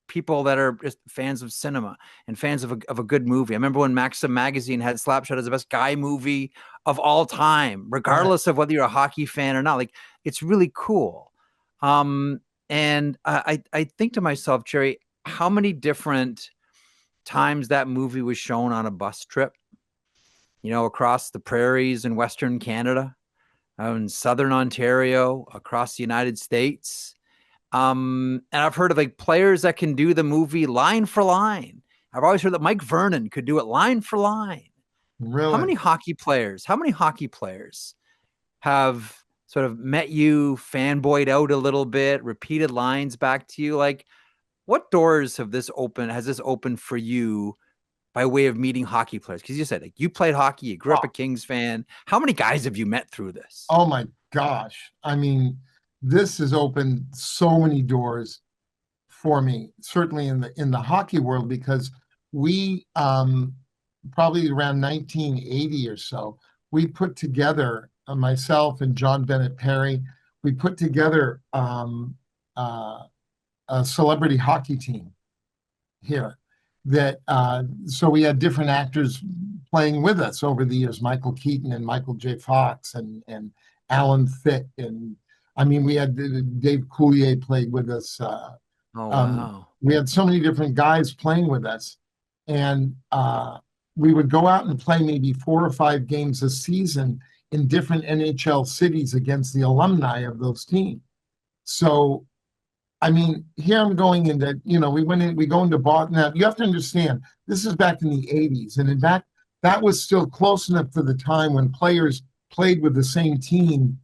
people that are just fans of cinema and fans of a good movie. I remember when Maxim magazine had Slapshot as the best guy movie of all time, regardless of whether you're a hockey fan or not. Like, it's really cool. And I think to myself, Jerry, how many different times that movie was shown on a bus trip, across the prairies in Western Canada, in Southern Ontario, across the United States. And I've heard of like players that can do the movie line for line. I've always heard that Mike Vernon could do it line for line. Really? How many hockey players have sort of met you, fanboyed out a little bit, repeated lines back to you? Like, what doors has this opened for you by way of meeting hockey players? Because you said, like, you played hockey, you grew up a Kings fan. How many guys have you met through this? Oh my gosh. I mean, this has opened so many doors for me, certainly in the hockey world, because we probably around 1980 or so, we put together, myself and John Bennett Perry, we put together a celebrity hockey team here. So we had different actors playing with us over the years, Michael Keaton and Michael J. Fox and Alan Thicke. And I mean, we had Dave Coulier played with us. Wow. We had so many different guys playing with us. And we would go out and play maybe 4 or 5 games a season in different NHL cities against the alumni of those teams. So, I mean, here I'm going into, we go into Boston. Now, you have to understand, this is back in the 80s. And in fact, that was still close enough for the time when players played with the same team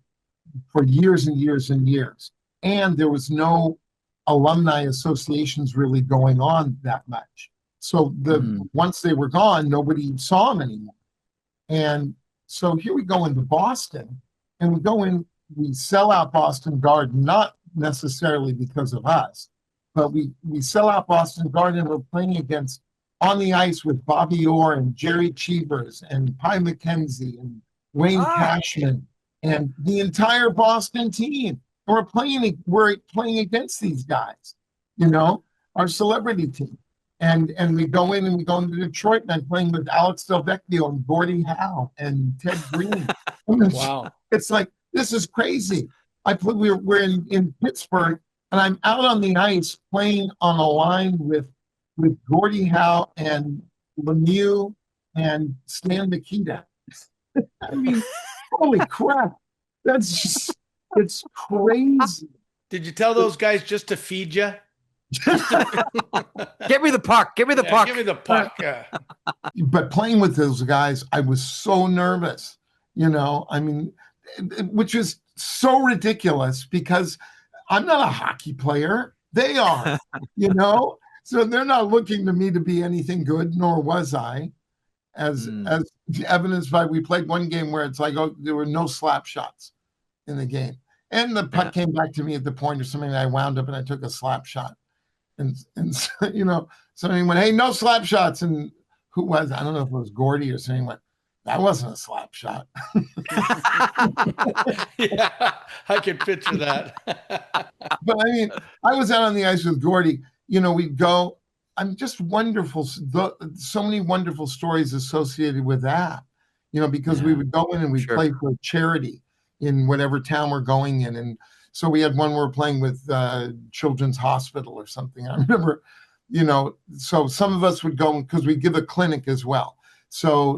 for years and years and years. And there was no alumni associations really going on that much. So once they were gone, nobody saw them anymore. And so here we go into Boston, and we sell out Boston Garden, not necessarily because of us, but we sell out Boston Garden, and we're playing on the ice with Bobby Orr and Jerry Cheevers and Pi McKenzie and Wayne Cashman and the entire Boston team. And we're playing against these guys, our celebrity team. And we go into Detroit, and I'm playing with Alex Delvecchio and Gordie Howe and Ted Green. Wow. It's like, this is crazy. We're in Pittsburgh, and I'm out on the ice playing on a line with Gordie Howe and Lemieux and Stan Mikita. I mean, holy crap. It's crazy. Did you tell those guys just to feed you? Give me the puck. Give me the puck. Give me the puck. But playing with those guys, I was so nervous, I mean, which is so ridiculous because I'm not a hockey player. They are, so they're not looking to me to be anything good, nor was I, as evidenced by, we played one game where it's like, there were no slap shots in the game. And the puck came back to me at the point or something, and I wound up and I took a slap shot. And somebody went, "Hey, no slap shots." And who was, I don't know if it was Gordie or something, went, "That wasn't a slap shot." Yeah, I can picture that. But I mean, I was out on the ice with Gordie. We'd go. I'm just wonderful. So many wonderful stories associated with that. Because we would go in and we'd play for a charity in whatever town we're going in. And so we had one we were playing with Children's Hospital or something. I remember, so some of us would go because we give a clinic as well. So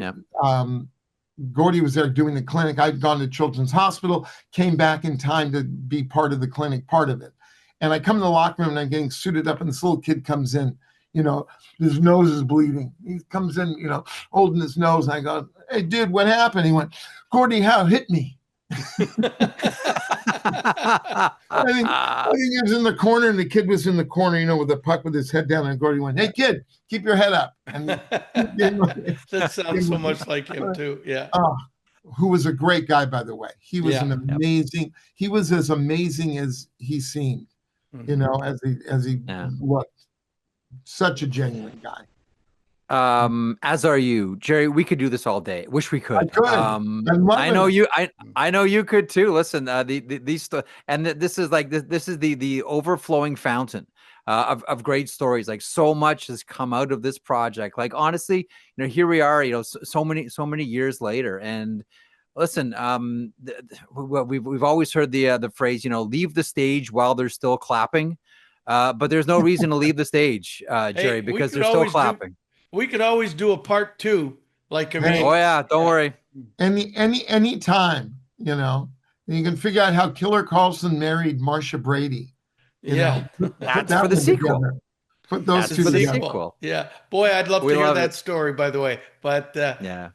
Gordie was there doing the clinic. I'd gone to Children's Hospital, came back in time to be part of the clinic, part of it. And I come to the locker room and I'm getting suited up, and this little kid comes in, his nose is bleeding. He comes in, holding his nose. And I go, "Hey, dude, what happened?" He went, "Gordie Howe hit me." I think he was in the corner, and the kid was in the corner, with the puck with his head down, and Gordie went, "Hey, kid, keep your head up." And that sounds so much like him too. Yeah. Who was a great guy, by the way. He was he was as amazing as he seemed, as he looked. Such a genuine guy. As are you, Jerry. We could do this all day. Wish we could. I could. I know you. I know you could too. Listen, this is like this is the overflowing fountain of great stories. Like, so much has come out of this project. Like, honestly, here we are. So many years later. And listen, we've always heard the phrase, leave the stage while they're still clapping. But there's no reason to leave the stage, Jerry, because they're still clapping. We could always do a part 2, like Oh yeah, don't worry. Any time, you can figure out how Killer Carlson married Marcia Brady. That's for the sequel. Together. Put those two together. Sequel. Yeah, boy, I'd love to hear that story, by the way. But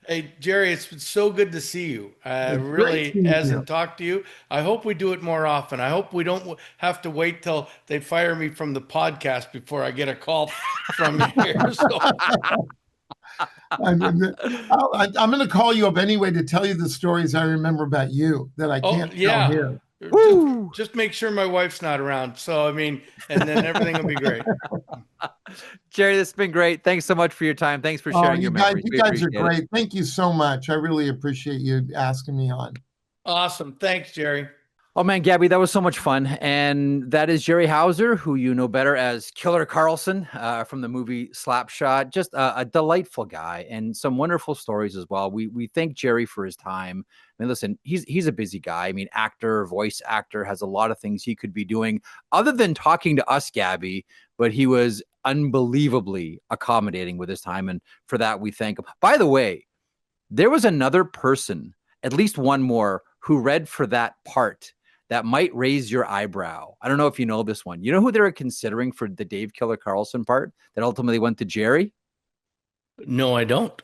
hey, Jerry, it's been so good to see you. Really hasn't talked to you. I hope we do it more often. I hope we don't have to wait till they fire me from the podcast before I get a call from here. So. I'm going to call you up anyway to tell you the stories I remember about you that I can't tell here. Just make sure my wife's not around. So, and then everything will be great. Jerry, this has been great. Thanks so much for your time. Thanks for sharing your memories. You guys are great. Thank you so much. I really appreciate you asking me on. Awesome. Thanks, Jerry. Oh, man, Gabby, that was so much fun. And that is Jerry Hauser, who you know better as Killer Carlson from the movie Slapshot. Just a delightful guy and some wonderful stories as well. We thank Jerry for his time. Listen, he's a busy guy. Actor, voice actor, has a lot of things he could be doing other than talking to us, Gabby. But he was unbelievably accommodating with his time. And for that, we thank him. By the way, there was another person at least one more who read for that part that might raise your eyebrow. I don't know if you know this one. You know who they were considering for the Dave Killer Carlson part that ultimately went to Jerry? No, I don't.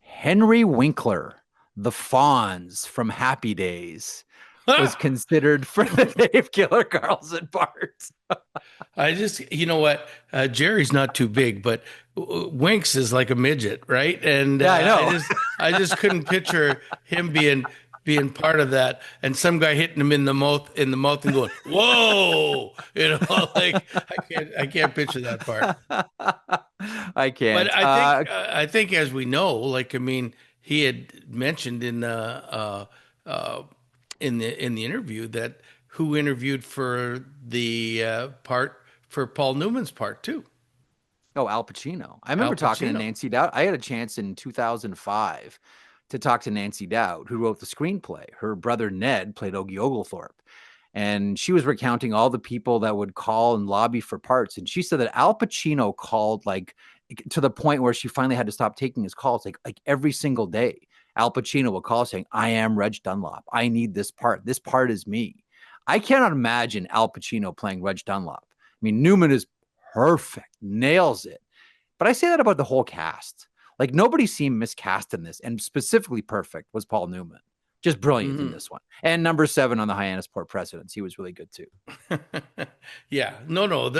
Henry Winkler, the Fonz from Happy Days, was considered for the Dave Killer Carlson part. I just, you know what? Jerry's not too big, but Winks is like a midget, right? And Yeah, I know. I just couldn't picture him being part of that, and some guy hitting him in the mouth and going, "Whoa!" Like I can't picture that part. I can't. But I think as we know, like I mean, he had mentioned in the interview that who interviewed for the part for Paul Newman's part too. Oh, Al Pacino. I Al remember talking to Pacino. Nancy Dowd. I had a chance in 2005 to talk to Nancy Dowd, who wrote the screenplay. Her brother Ned played Ogie Oglethorpe. And she was recounting all the people that would call and lobby for parts. And she said that Al Pacino called like to the point where she finally had to stop taking his calls like every single day. Al Pacino would call saying, I am Reg Dunlop. I need this part. This part is me. I cannot imagine Al Pacino playing Reg Dunlop. I mean, Newman is perfect, nails it. But I say that about the whole cast. Like nobody seemed miscast in this, and specifically perfect was Paul Newman. Just brilliant in this one. And number 7 on the Hyannisport Presidents. He was really good too. Yeah, no.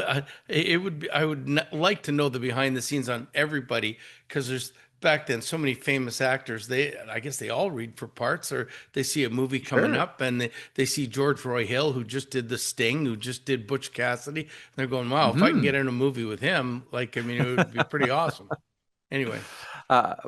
It would be. I would like to know the behind the scenes on everybody because there's back then so many famous actors. I guess they all read for parts, or they see a movie coming up and they see George Roy Hill, who just did The Sting, who just did Butch Cassidy. And they're going, wow, if I can get in a movie with him, like I mean, it would be pretty awesome. Anyway.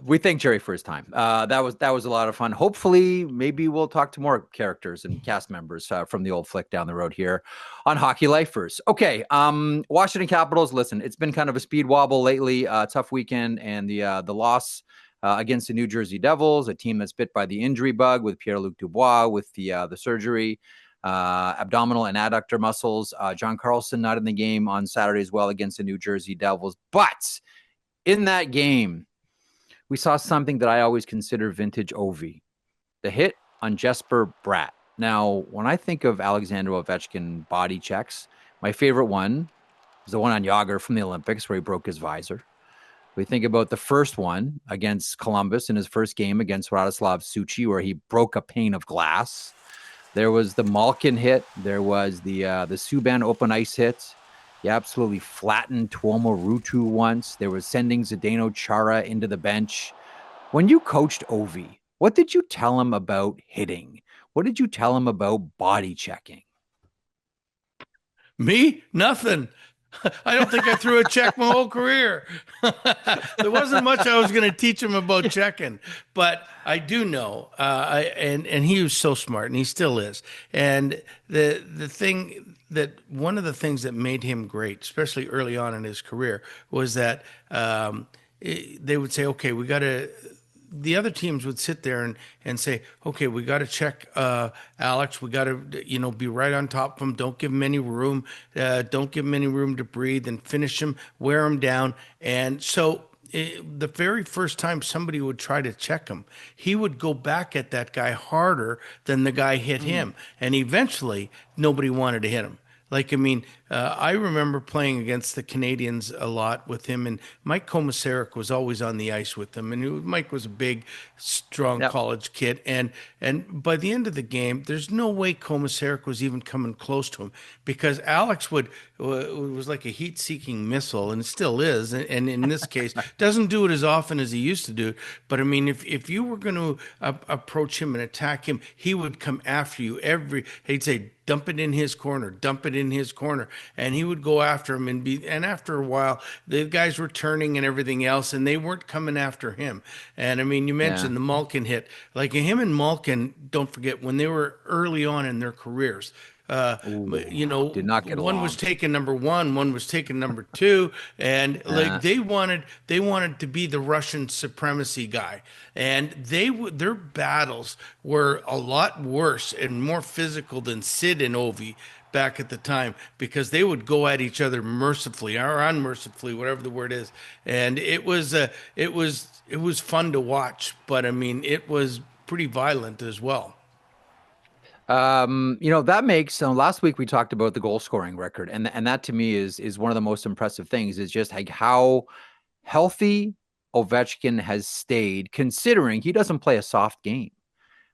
We thank Jerry for his time. That was a lot of fun. Hopefully, maybe we'll talk to more characters and cast members from the old flick down the road here on Hockey Lifers. Okay, Washington Capitals. Listen, it's been kind of a speed wobble lately. Tough weekend, and the loss against the New Jersey Devils, a team that's bit by the injury bug with Pierre-Luc Dubois with the surgery, abdominal and adductor muscles. John Carlson not in the game on Saturday as well against the New Jersey Devils, but in that game, we saw something that I always consider vintage Ovi, the hit on Jesper Bratt. Now, when I think of Alexander Ovechkin body checks, my favorite one is the one on Yager from the Olympics where he broke his visor. We think about the first one against Columbus in his first game against Radoslav Suchi where he broke a pane of glass. There was the Malkin hit. There was the Subban open ice hit. He absolutely flattened Tuomo Ruutu once. There was sending Zdeno Chara into the bench. When you coached Ovi, what did you tell him about hitting? What did you tell him about body checking? Me? Nothing. I don't think I threw a check my whole career. There wasn't much I was going to teach him about checking, but I do know. And he was so smart, and he still is. And the thing that one of the things that made him great, especially early on in his career, was that they would say, "Okay, we got to." The other teams would sit there and say, okay, we got to check Alex. We got to, be right on top of him. Don't give him any room. Don't give him any room to breathe and finish him, wear him down. And so the very first time somebody would try to check him, he would go back at that guy harder than the guy hit him. And eventually nobody wanted to hit him. Like, I mean, I remember playing against the Canadians a lot with him, and Mike Komisarek was always on the ice with them. And Mike was a big, strong college kid. And by the end of the game, there's no way Komisarek was even coming close to him because Alex was like a heat-seeking missile, and still is. And in this case, doesn't do it as often as he used to do. But I mean, if you were going to approach him and attack him, he would come after you. He'd say, dump it in his corner, dump it in his corner. And he would go after him and after a while, the guys were turning and everything else, and they weren't coming after him. And I mean, you mentioned the Malkin hit. Like him and Malkin, don't forget, when they were early on in their careers, did not get one along. was taken number 1 was taken number 2, and like they wanted to be the Russian supremacy guy, and their battles were a lot worse and more physical than Sid and Ovi back at the time, because they would go at each other mercifully or unmercifully, whatever the word is, and it was fun to watch. But I mean, it was pretty violent as well. That makes last week we talked about the goal scoring record, and that to me is one of the most impressive things is just like how healthy Ovechkin has stayed, considering he doesn't play a soft game.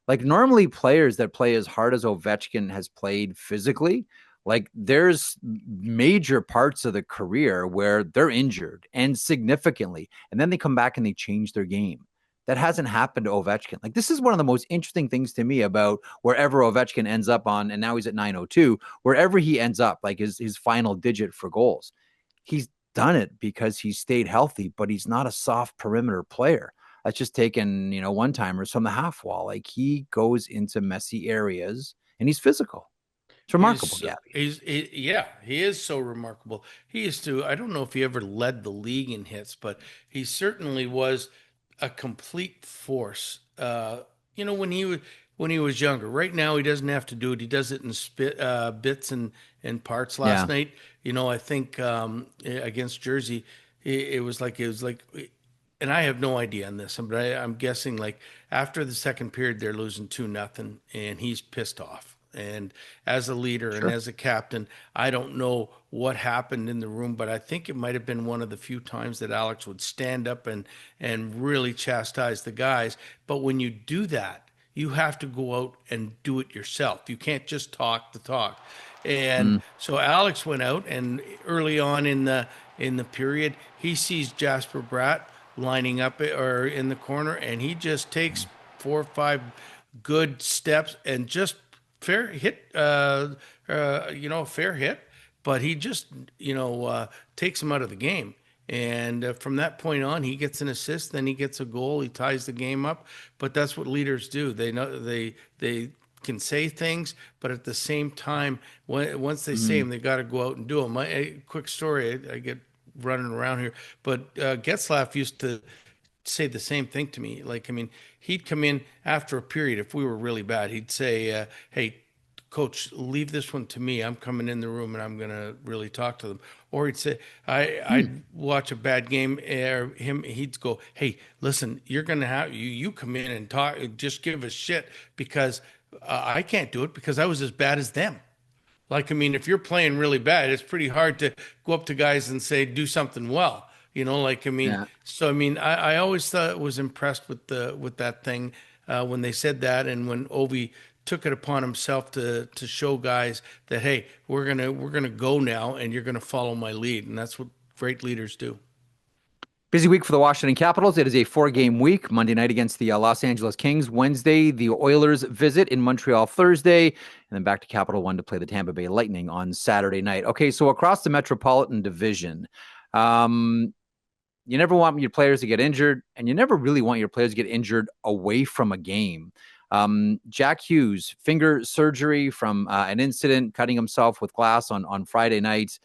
Like normally players that play as hard as Ovechkin has played physically, like there's major parts of the career where they're injured and significantly, and then they come back and they change their game. That hasn't happened to Ovechkin. Like this is one of the most interesting things to me about wherever Ovechkin ends up on, and now he's at 902, wherever he ends up, like his final digit for goals. He's done it because he stayed healthy, but he's not a soft perimeter player. That's just taking, one-timers from the half wall. Like he goes into messy areas and he's physical. It's remarkable, Gabby. Yeah, he is so remarkable. He used to, I don't know if he ever led the league in hits, but he certainly was a complete force. When he was younger. Right now, he doesn't have to do it. He does it in bits and parts. Last Yeah, night, I think against Jersey, it was like, and I have no idea on this, but I'm guessing like after the second period, they're losing 2-0, and he's pissed off. And as a leader and sure. as a captain, I don't know what happened in the room, but I think it might have been one of the few times that Alex would stand up and really chastise the guys. But when you do that, you have to go out and do it yourself. You can't just talk the talk. And Mm, so Alex went out, and early on in the period, he sees Jasper Bratt lining up or in the corner, and he just takes 4 or 5 good steps and just fair hit, fair hit, but he just, takes him out of the game. And from that point on, he gets an assist, then he gets a goal, he ties the game up. But that's what leaders do. They know they can say things, but at the same time, once they say mm, them, they got to go out and do them. A quick story, I get running around here, but Getzlaff used to say the same thing to me. Like, I mean, he'd come in after a period. If we were really bad, he'd say, "Hey, coach, leave this one to me. I'm coming in the room and I'm going to really talk to them." Or he'd say, mm. I'd watch a bad game, he'd go, "Hey, listen, you're going to have, you come in and talk, just give us shit because I can't do it because I was as bad as them." Like, I mean, if you're playing really bad, it's pretty hard to go up to guys and say, do something well. Like, I mean, Yeah. so, I mean, I always thought was impressed with that thing when they said that. And when Ovi took it upon himself to show guys that, hey, we're gonna go now and you're gonna follow my lead. And that's what great leaders do. Busy week for the Washington Capitals. It is a 4-game week. Monday night against the Los Angeles Kings. Wednesday, the Oilers visit in Montreal Thursday. And then back to Capital One to play the Tampa Bay Lightning on Saturday night. Okay, so across the Metropolitan Division, you never want your players to get injured, and you never really want your players to get injured away from a game. Jack Hughes, finger surgery from an incident, cutting himself with glass on Friday night.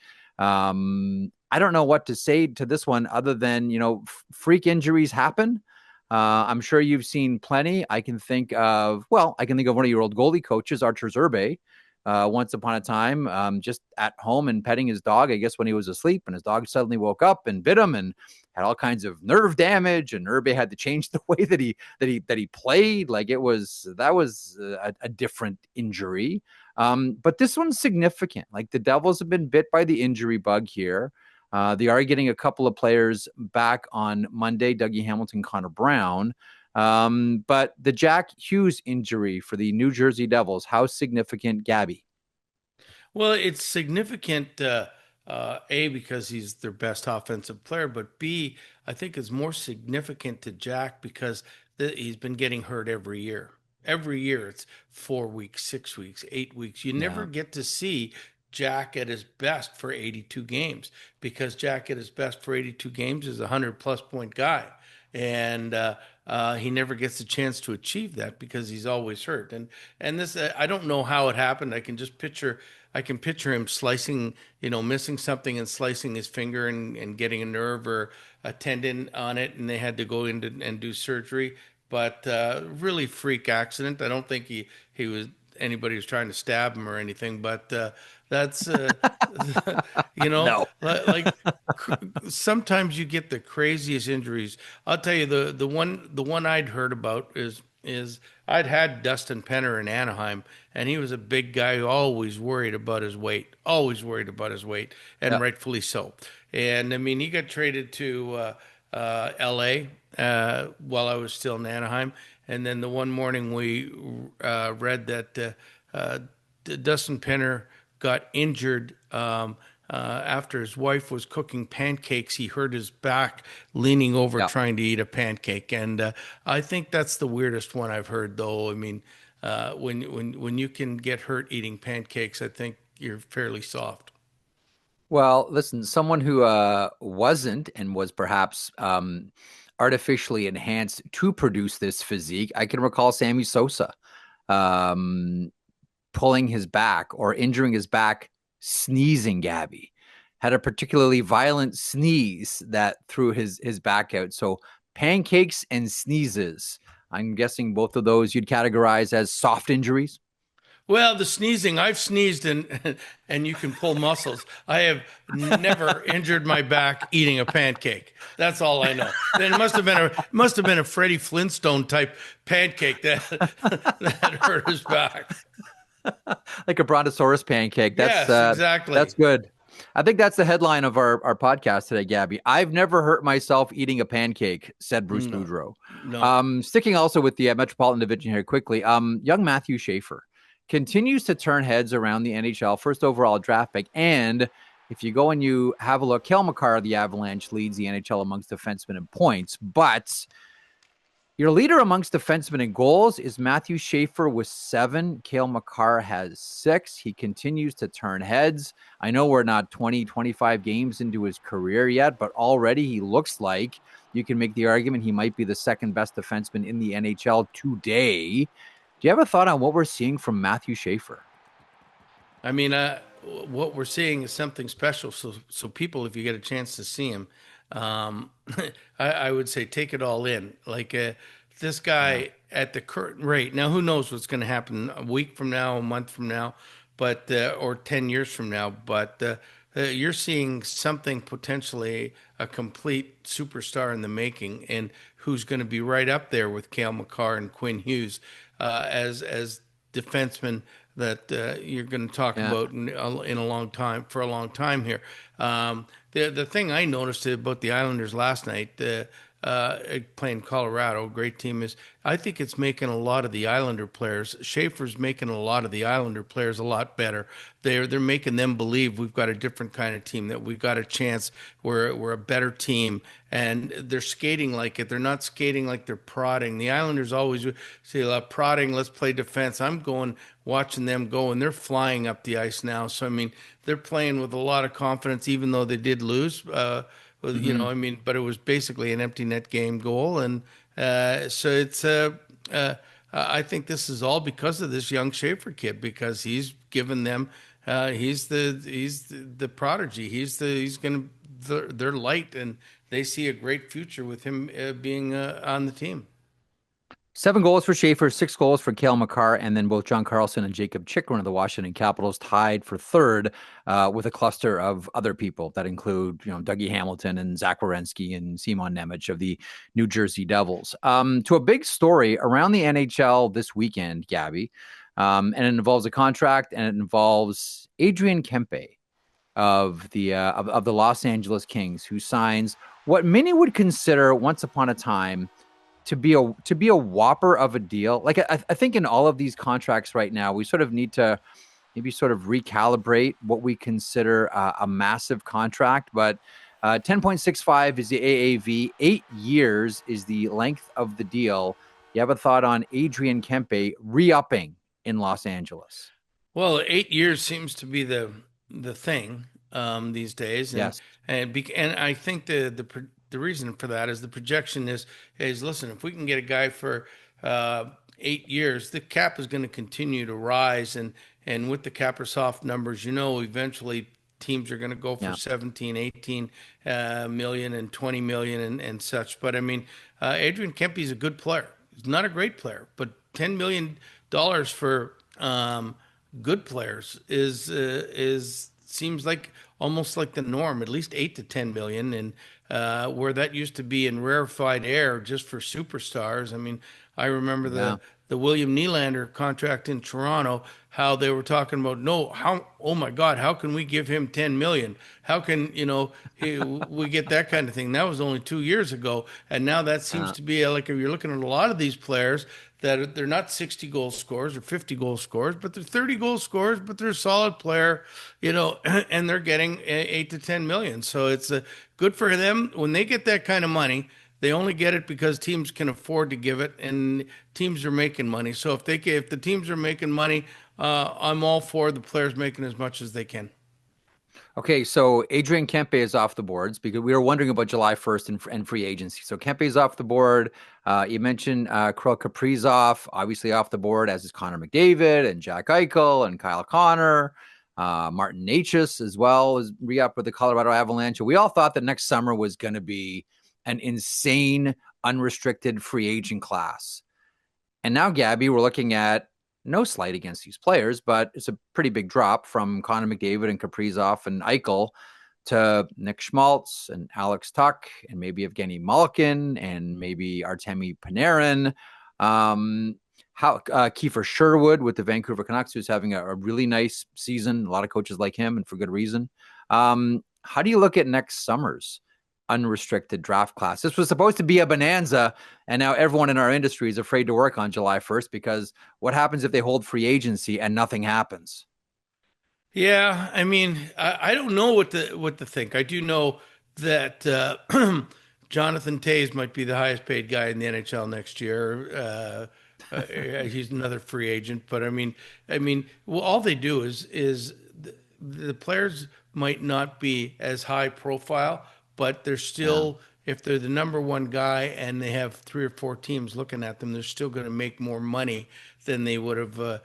I don't know what to say to this one other than, freak injuries happen. I'm sure you've seen plenty. I can think of one of your old goalie coaches, Archer Zerbe, once upon a time, just at home and petting his dog, I guess when he was asleep, and his dog suddenly woke up and bit him and had all kinds of nerve damage, and Zerbe had to change the way that he played. Like that was a different injury. But this one's significant. Like the Devils have been bit by the injury bug here. They are getting a couple of players back on Monday, Dougie Hamilton, Connor Brown. But the Jack Hughes injury for the New Jersey Devils, how significant, Gabby? Well, it's significant, A, because he's their best offensive player, but B, I think it's more significant to Jack because he's been getting hurt every year. Every year it's 4 weeks, 6 weeks, 8 weeks. You never Yeah. get to see Jack at his best for 82 games because Jack at his best for 82 games is a 100+ point guy. And he never gets a chance to achieve that because he's always hurt. And this, I don't know how it happened. I can picture him slicing, missing something and slicing his finger and getting a nerve or a tendon on it, and they had to go in and do surgery. But really freak accident. I don't think he was anybody was trying to stab him or anything. But that's No. like sometimes you get the craziest injuries. I'll tell you the one I'd heard about is is I'd had Dustin Penner in Anaheim, and he was a big guy who always worried about his weight, and Yeah. rightfully so. And I mean, he got traded to L.A. While I was still in Anaheim, and then the one morning we read that Dustin Penner got injured. After his wife was cooking pancakes, he hurt his back leaning over Yeah. trying to eat a pancake, and I think that's the weirdest one I've heard. Though, I mean, when you can get hurt eating pancakes, I think you're fairly soft. Well, listen, someone who wasn't and was perhaps artificially enhanced to produce this physique, I can recall Sammy Sosa um, pulling his back or injuring his back, sneezing, Gabby. Had a particularly violent sneeze that threw his back out. So pancakes and sneezes. I'm guessing both of those you'd categorize as soft injuries. Well, the sneezing, I've sneezed and and you can pull muscles. I have never injured my back eating a pancake. That's all I know. Then it must have been a Freddie Flintstone type pancake that that hurt his back. Like a brontosaurus pancake. Yes, exactly. That's good. I think that's the headline of our podcast today, Gabby. I've never hurt myself eating a pancake, said Bruce No, Boudreau. no. Sticking also with the Metropolitan Division here quickly, young Matthew Schaefer continues to turn heads around the NHL first overall draft pick. And if you go and you have a look, Cale Makar of the Avalanche leads the NHL amongst defensemen in points, but your leader amongst defensemen in goals is Matthew Schaefer with 7. Cale Makar has 6. He continues to turn heads. I know we're not 20, 25 games into his career yet, but already he looks like you can make the argument he might be the second best defenseman in the NHL today. Do you have a thought on what we're seeing from Matthew Schaefer? I mean, what we're seeing is something special. So people, if you get a chance to see him, um, I would say take it all in. Like this Yeah. guy at the current rate. Now, who knows what's going to happen a week from now, a month from now, but or 10 years from now. But you're seeing something potentially a complete superstar in the making, and who's going to be right up there with Cale Makar and Quinn Hughes as defensemen that you're going to talk Yeah. about in a long time for a long time here. The thing I noticed about the Islanders last night, playing Colorado, great team, is I think it's making a lot of the Islander players. Schaefer's making a lot of the Islander players a lot better. They're making them believe we've got a different kind of team, that we've got a chance. We're a better team, and they're skating like it. They're not skating like they're prodding. The Islanders always say, prodding, let's play defense. I'm going watching them go, and they're flying up the ice now. So I mean, they're playing with a lot of confidence, even though they did lose. Mm-hmm. I mean, but it was basically an empty net game goal, and so it's. I think this is all because of this young Schaefer kid, because he's given them. He's the prodigy. He's going to their light, and they see a great future with him being on the team. 7 goals for Schaefer, 6 goals for Cale Makar, and then both John Carlson and Jacob Chikrin of the Washington Capitals tied for third with a cluster of other people that include, Dougie Hamilton and Zach Werenski and Simon Nemec of the New Jersey Devils. To a big story around the NHL this weekend, Gabby, and it involves a contract, and it involves Adrian Kempe of the Los Angeles Kings, who signs what many would consider once upon a time to be a whopper of a deal. Like I think in all of these contracts right now, we sort of need to maybe sort of recalibrate what we consider a massive contract. But 10.65 is the AAV. 8 years is the length of the deal. You have a thought on Adrian Kempe re-upping in Los Angeles? Well, 8 years seems to be the thing these days, and Yes. and I think the reason for that is the projection is listen, if we can get a guy for 8 years, the cap is going to continue to rise, and with the cap or soft numbers, eventually teams are going to go for Yeah. 17, 18 million and 20 million and such. But I mean, Adrian Kempe is a good player. He's not a great player, but $10 million for good players is seems like almost like the norm. At least 8 to 10 million, and where that used to be in rarefied air just for superstars. I mean, I remember Yeah. the William Nylander contract in Toronto, how they were talking about, no, how, oh my God, how can we give him 10 million? How can, we get that kind of thing? That was only 2 years ago. And now that seems Yeah. to be like, if you're looking at a lot of these players, that they're not 60 goal scorers or 50 goal scorers, but they're 30 goal scorers, but they're a solid player, and they're getting 8 to 10 million. So it's good for them when they get that kind of money. They only get it because teams can afford to give it, and teams are making money. So if the teams are making money, I'm all for the players making as much as they can. Okay, so Adrian Kempe is off the boards because we were wondering about July 1st and free agency. So Kempe is off the board. You mentioned Kirill Kaprizov, obviously off the board, as is Connor McDavid and Jack Eichel and Kyle Connor. Martin Necas as well is re-up with the Colorado Avalanche. We all thought that next summer was going to be an insane, unrestricted free agent class. And now, Gabby, we're looking at no slight against these players, but it's a pretty big drop from Connor McDavid and Kaprizov and Eichel to Nick Schmaltz and Alex Tuck and maybe Evgeny Malkin and maybe Artemi Panarin. Kiefer Sherwood with the Vancouver Canucks, who's having a really nice season. A lot of coaches like him, and for good reason. How do you look at next summer's unrestricted draft class? This was supposed to be a bonanza, and now everyone in our industry is afraid to work on July 1st because what happens if they hold free agency and nothing happens? Yeah, I mean, I don't know what to think. I do know that Jonathan Toews might be the highest paid guy in the NHL next year. He's another free agent, but well, all they do is the players might not be as high profile, but they're still, if they're the number one guy and they have three or four teams looking at them, they're still going to make more money than they would have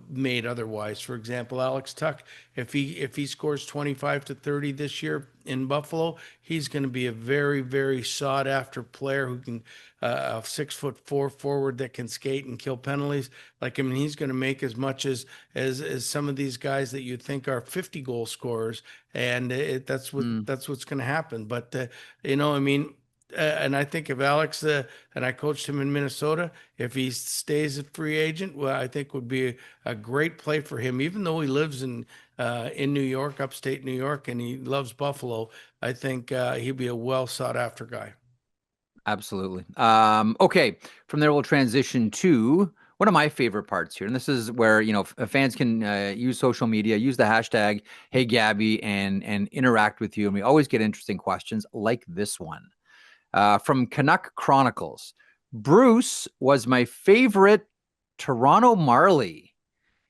made otherwise. For example, Alex Tuck, if he scores 25 to 30 this year in Buffalo, he's going to be a very, very sought after player who can a 6'4" forward that can skate and kill penalties. He's going to make as much as some of these guys that you think are 50 goal scorers, and that's what's going to happen. But and I think if Alex and I coached him in Minnesota, if he stays a free agent, well, I think would be a great play for him. Even though he lives in New York, upstate New York, and he loves Buffalo, I think he'd be a well sought after guy. Absolutely. Okay, from there we'll transition to one of my favorite parts here, and this is where fans can use social media, use the hashtag HeyGabby, and interact with you, and we always get interesting questions like this one. From Canuck Chronicles. Bruce was my favorite Toronto Marlie.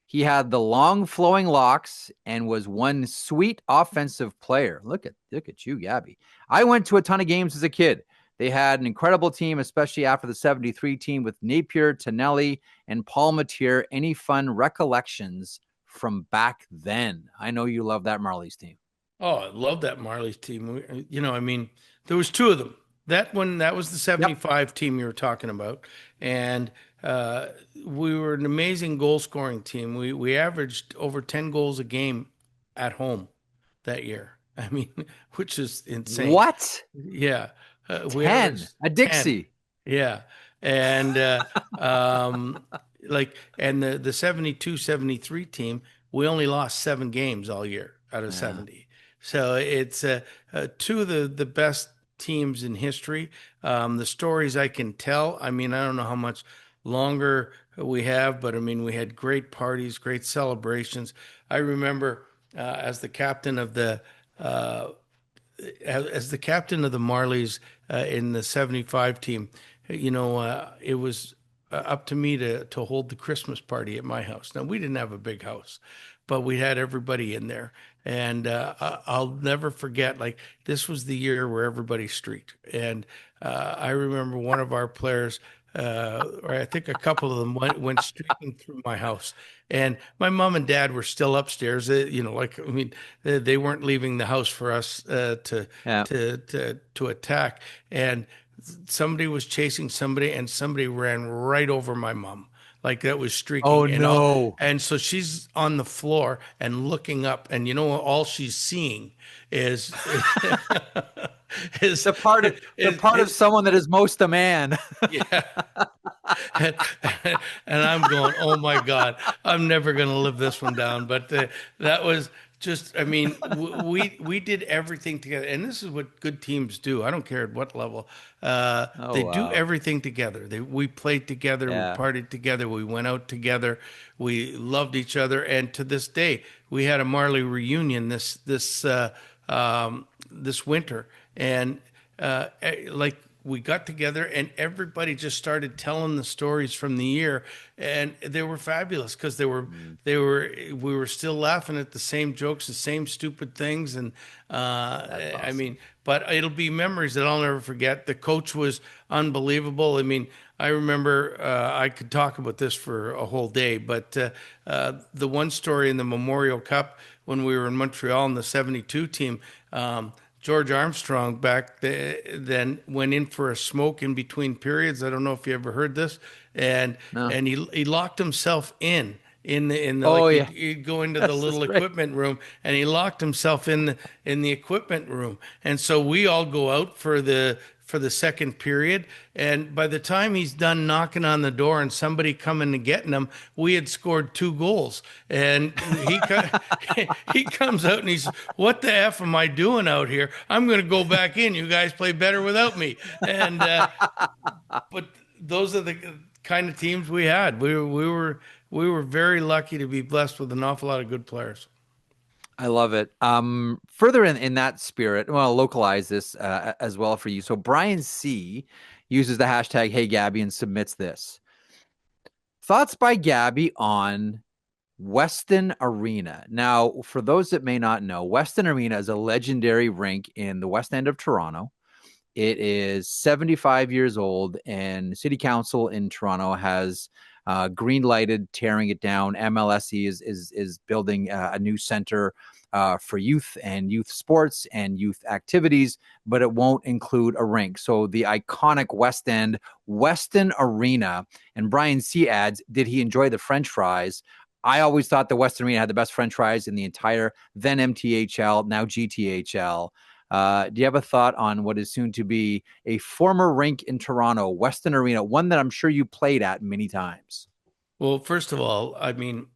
He had the long flowing locks and was one sweet offensive player. Look at you, Gabby. I went to a ton of games as a kid. They had an incredible team, especially after the 73 team with Napier, Tonelli, and Paul Matier. Any fun recollections from back then? I know you love that Marlies team. Oh, I love that Marlies team. There was two of them. That was the 75 team you were talking about. And we were an amazing goal scoring team. We averaged over 10 goals a game at home that year. Which is insane. What? Yeah. 10, a Dixie. 10. Yeah. And and the 72-73 team, we only lost 7 games all year out of 70. So it's two of the best teams in history. The stories I can tell, I don't know how much longer we have, but we had great parties, great celebrations. I remember as the captain of the Marlies in the 75 team, it was up to me to hold the Christmas party at my house. Now, we didn't have a big house, but we had everybody in there. And I'll never forget, this was the year where everybody streaked. And I remember one of our players, or I think a couple of them went streaking through my house. And my mom and dad were still upstairs. They weren't leaving the house for us to attack. And somebody was chasing somebody, and somebody ran right over my mom. That was streaking. Oh, no. And so she's on the floor and looking up, and all she's seeing is the part of someone that is most a man. Yeah. and, and I'm going, oh my God, I'm never going to live this one down. But that was just, I mean, we did everything together, and this is what good teams do. I don't care at what level. Oh They do wow. everything together. We played together, we Yeah. partied together, we went out together, we loved each other, and to this day, we had a Marley reunion this winter, and like we got together and everybody just started telling the stories from the year, and they were fabulous because Mm, we were still laughing at the same jokes, the same stupid things, and that's I awesome. mean, but it'll be memories that I'll never forget. The coach was unbelievable. I mean, I remember I could talk about this for a whole day, but the one story in the Memorial Cup when we were in Montreal in the '72 team. George Armstrong then went in for a smoke in between periods. I don't know if you ever heard this, and No. he locked himself in the Oh like yeah. he'd go into the Yes, that's little right. equipment room and he locked himself in the equipment room, and so we all go out for the second period, and by the time he's done knocking on the door and somebody coming to getting him, we had scored 2 goals, and he comes out and he says, "What the f am I doing out here? I'm going to go back in. You guys play better without me." And but those are the kind of teams we had. We were very lucky to be blessed with an awful lot of good players. I love it. Further in that spirit, well, I'll localize this as well for you. So Brian C uses the hashtag HeyGabby and submits this. Thoughts by Gabby on Weston Arena. Now, for those that may not know, Weston Arena is a legendary rink in the West End of Toronto. It is 75 years old, and City Council in Toronto has green lighted tearing it down. MLSE is building a new center for youth and youth sports and youth activities, but it won't include a rink. So the iconic West End Weston Arena. And Brian C adds, did he enjoy the French fries? I always thought the Western Arena had the best French fries in the entire then MTHL, now GTHL. Do you have a thought on what is soon to be a former rink in Toronto, Weston Arena, one that I'm sure you played at many times? Well, first of all, I mean,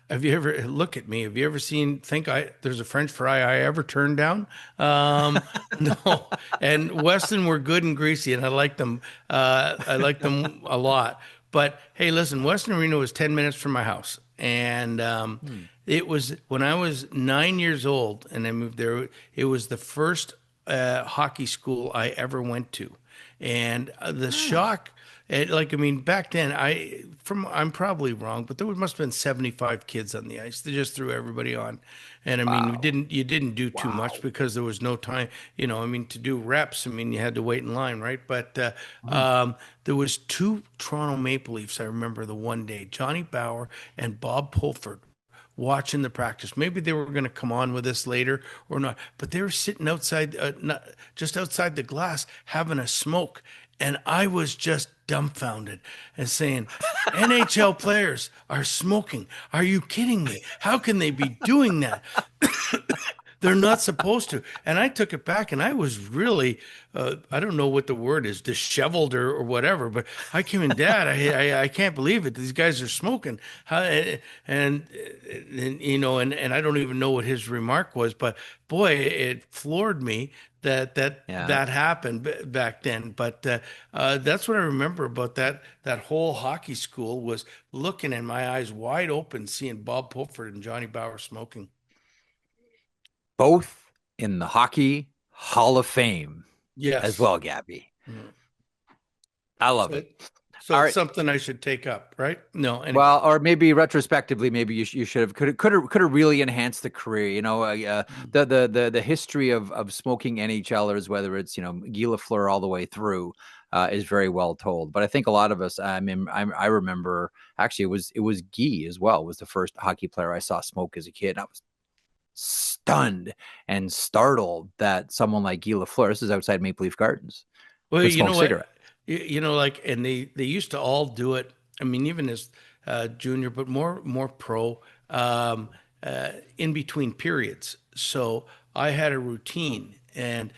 have you ever look at me? Have you ever think there's a French fry I ever turned down? No. And Weston were good and greasy, and I liked them. I liked them a lot. But hey, listen, Weston Arena was 10 minutes from my house, and Hmm. it was when I was 9 years old, and I moved there. It was the first hockey school I ever went to, and the Ah, shock. Like I mean, back then I'm probably wrong, but there must have been 75 kids on the ice. They just threw everybody on, and I mean, wow. you didn't do too much Wow. because there was no time. I mean, to do reps, I mean, you had to wait in line, right? But Mm. there was two Toronto Maple Leafs. I remember the one day, Johnny Bower and Bob Pulford watching the practice. Maybe they were going to come on with us later or not, but they were sitting outside, just outside the glass, having a smoke. And I was just dumbfounded and saying, NHL players are smoking. Are you kidding me? How can they be doing that? They're not supposed to. And I took it back and I was really, I don't know what the word is, disheveled or whatever, but I came in, Dad, I can't believe it. These guys are smoking. How, and I don't even know what his remark was, but boy, it floored me Yeah. that happened back then. But that's what I remember about that whole hockey school was looking in my eyes wide open, seeing Bob Pulford and Johnny Bauer smoking. Both in the Hockey Hall of Fame as Yes. well, Gabby. Mm. I love So, it. so All it's right. something I should take up, right? No, anyway. Well, or maybe retrospectively, maybe you should have could have really enhanced the career. The history of smoking NHLers, whether it's Guy Lafleur all the way through, is very well told. But I think a lot of us, I mean, I remember actually it was Guy as well was the first hockey player I saw smoke as a kid. And I was stunned and startled that someone like Guy Lafleur, this is outside Maple Leaf Gardens, Well, could you smoke know what? cigarettes. Like, and they used to all do it. I mean, even as junior, but more pro, in between periods. So I had a routine, and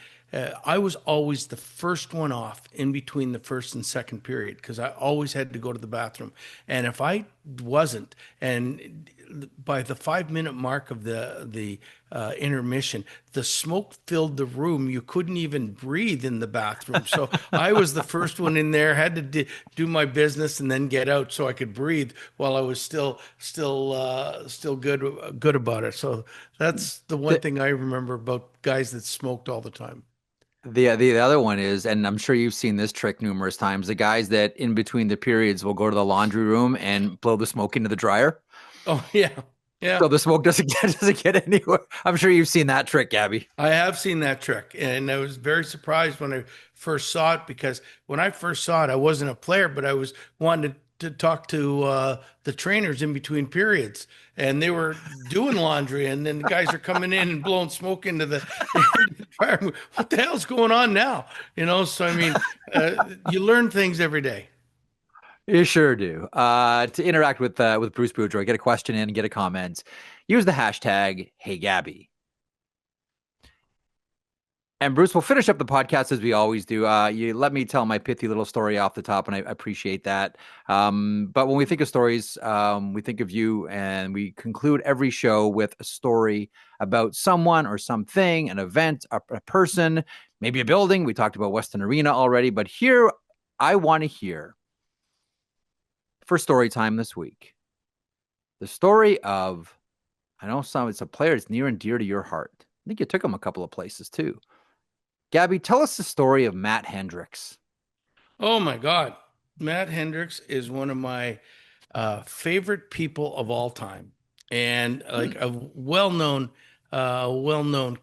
I was always the first one off in between the first and second period because I always had to go to the bathroom. And if I wasn't, and by the 5 minute mark of the intermission, the smoke filled the room. You couldn't even breathe in the bathroom. So I was the first one in there, had to do my business and then get out so I could breathe while I was still good about it. So that's the one The, thing I remember about guys that smoked all the time. the other one is, and I'm sure you've seen this trick numerous times, the guys that in between the periods will go to the laundry room and blow the smoke into the dryer. Oh yeah. Yeah. So the smoke doesn't get anywhere. I'm sure you've seen that trick, Gabby. I have seen that trick, and I was very surprised when I first saw it because when I first saw it, I wasn't a player, but I was wanting to talk to the trainers in between periods, and they were doing laundry, and then the guys are coming in and blowing smoke into into the dryer. What the hell's going on now? So I mean, you learn things every day. You sure do. To interact with Bruce Boudreau, get a question in, get a comment. Use the hashtag HeyGabby. And Bruce, we'll finish up the podcast as we always do. You let me tell my pithy little story off the top, and I appreciate that. But when we think of stories, we think of you, and we conclude every show with a story about someone or something, an event, a person, maybe a building. We talked about Weston Arena already, but here I want to hear, for story time this week, the story of, I know it's a player that's near and dear to your heart. I think you took him a couple of places too. Gabby, tell us the story of Matt Hendricks. Oh my God. Matt Hendricks is one of my favorite people of all time, and like a well-known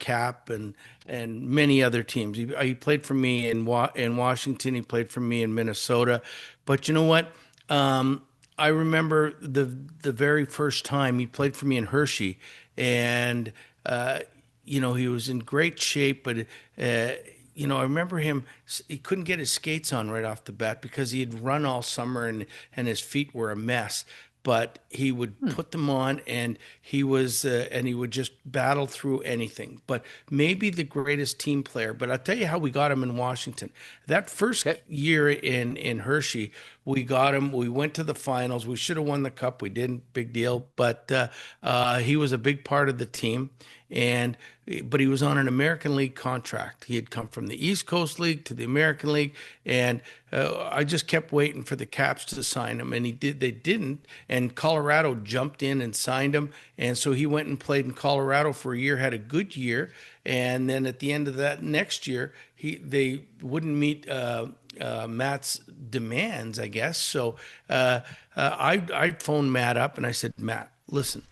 Cap and many other teams. He played for me in Washington. He played for me in Minnesota. But you know what? I remember the very first time he played for me in Hershey, and he was in great shape, but I remember he couldn't get his skates on right off the bat because he had run all summer and his feet were a mess. But he would put them on, and he would just battle through anything. But maybe the greatest team player. But I'll tell you how we got him in Washington. That first year in Hershey, we got him. We went to the finals. We should have won the cup. We didn't. Big deal. But he was a big part of the team. But he was on an American League contract. He had come from the East Coast League to the American League, and I just kept waiting for the Caps to sign him, and they didn't, and Colorado jumped in and signed him, and so he went and played in Colorado for a year, had a good year, and then at the end of that next year, they wouldn't meet Matt's demands, I guess. So I phoned Matt up and I said, Matt, listen,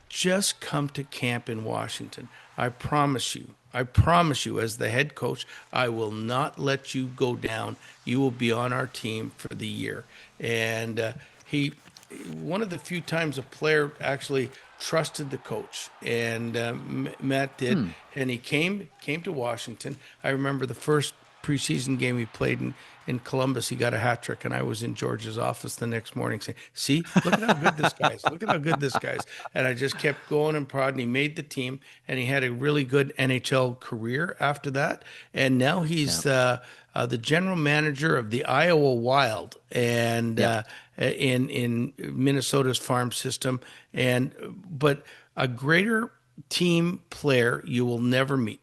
just come to camp in Washington. I promise you, as the head coach, I will not let you go down. You will be on our team for the year. And one of the few times a player actually trusted the coach, and Matt did. And he came to Washington. I remember the first preseason game he played in Columbus, he got a hat trick, and I was in George's office the next morning saying, see, look at how good this guy is. Look at how good this guy is. And I just kept going and prodding. He made the team, and he had a really good NHL career after that. And now he's the general manager of the Iowa Wild and in Minnesota's farm system. But a greater team player you will never meet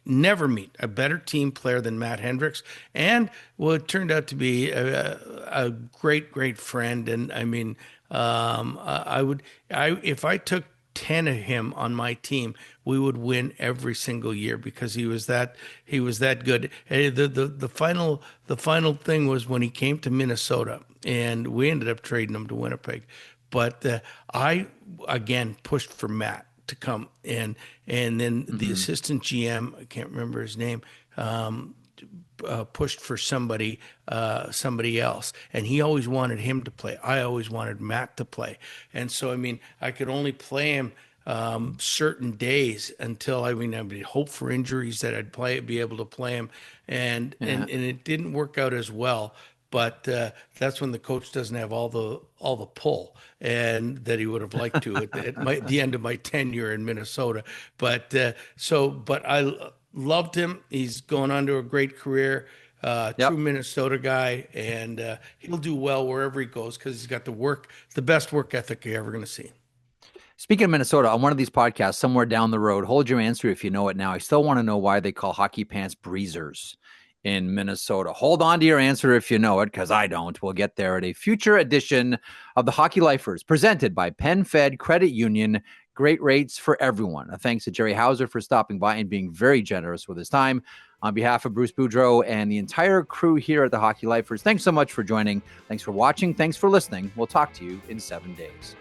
a better team player than Matt Hendricks, and it turned out to be a great friend. And I mean, if I took 10 of him on my team, we would win every single year because he was that good. The final thing was when he came to Minnesota, and we ended up trading him to Winnipeg. But I again pushed for Matt to come in, and then the assistant GM, I can't remember his name, pushed for somebody else, and he always wanted him to play. I always wanted Matt to play, and so I mean, I could only play him certain days until I would hope for injuries that I'd be able to play him, and it didn't work out as well. But that's when the coach doesn't have all the pull, and that he would have liked to at the end of my tenure in Minnesota. But loved him. He's going on to a great career. True Minnesota guy, and he'll do well wherever he goes because he's got the best work ethic you're ever going to see. Speaking of Minnesota, on one of these podcasts, somewhere down the road, hold your answer if you know it now. I still want to know why they call hockey pants breezers in Minnesota. Hold on to your answer if you know it, because I don't. We'll get there at a future edition of the Hockey Lifers, presented by PenFed Credit Union. Great rates for everyone. Thanks to Jerry Hauser for stopping by and being very generous with his time. On behalf of Bruce Boudreau and the entire crew here at the Hockey Lifers, thanks so much for joining. Thanks for watching. Thanks for listening. We'll talk to you in 7 days.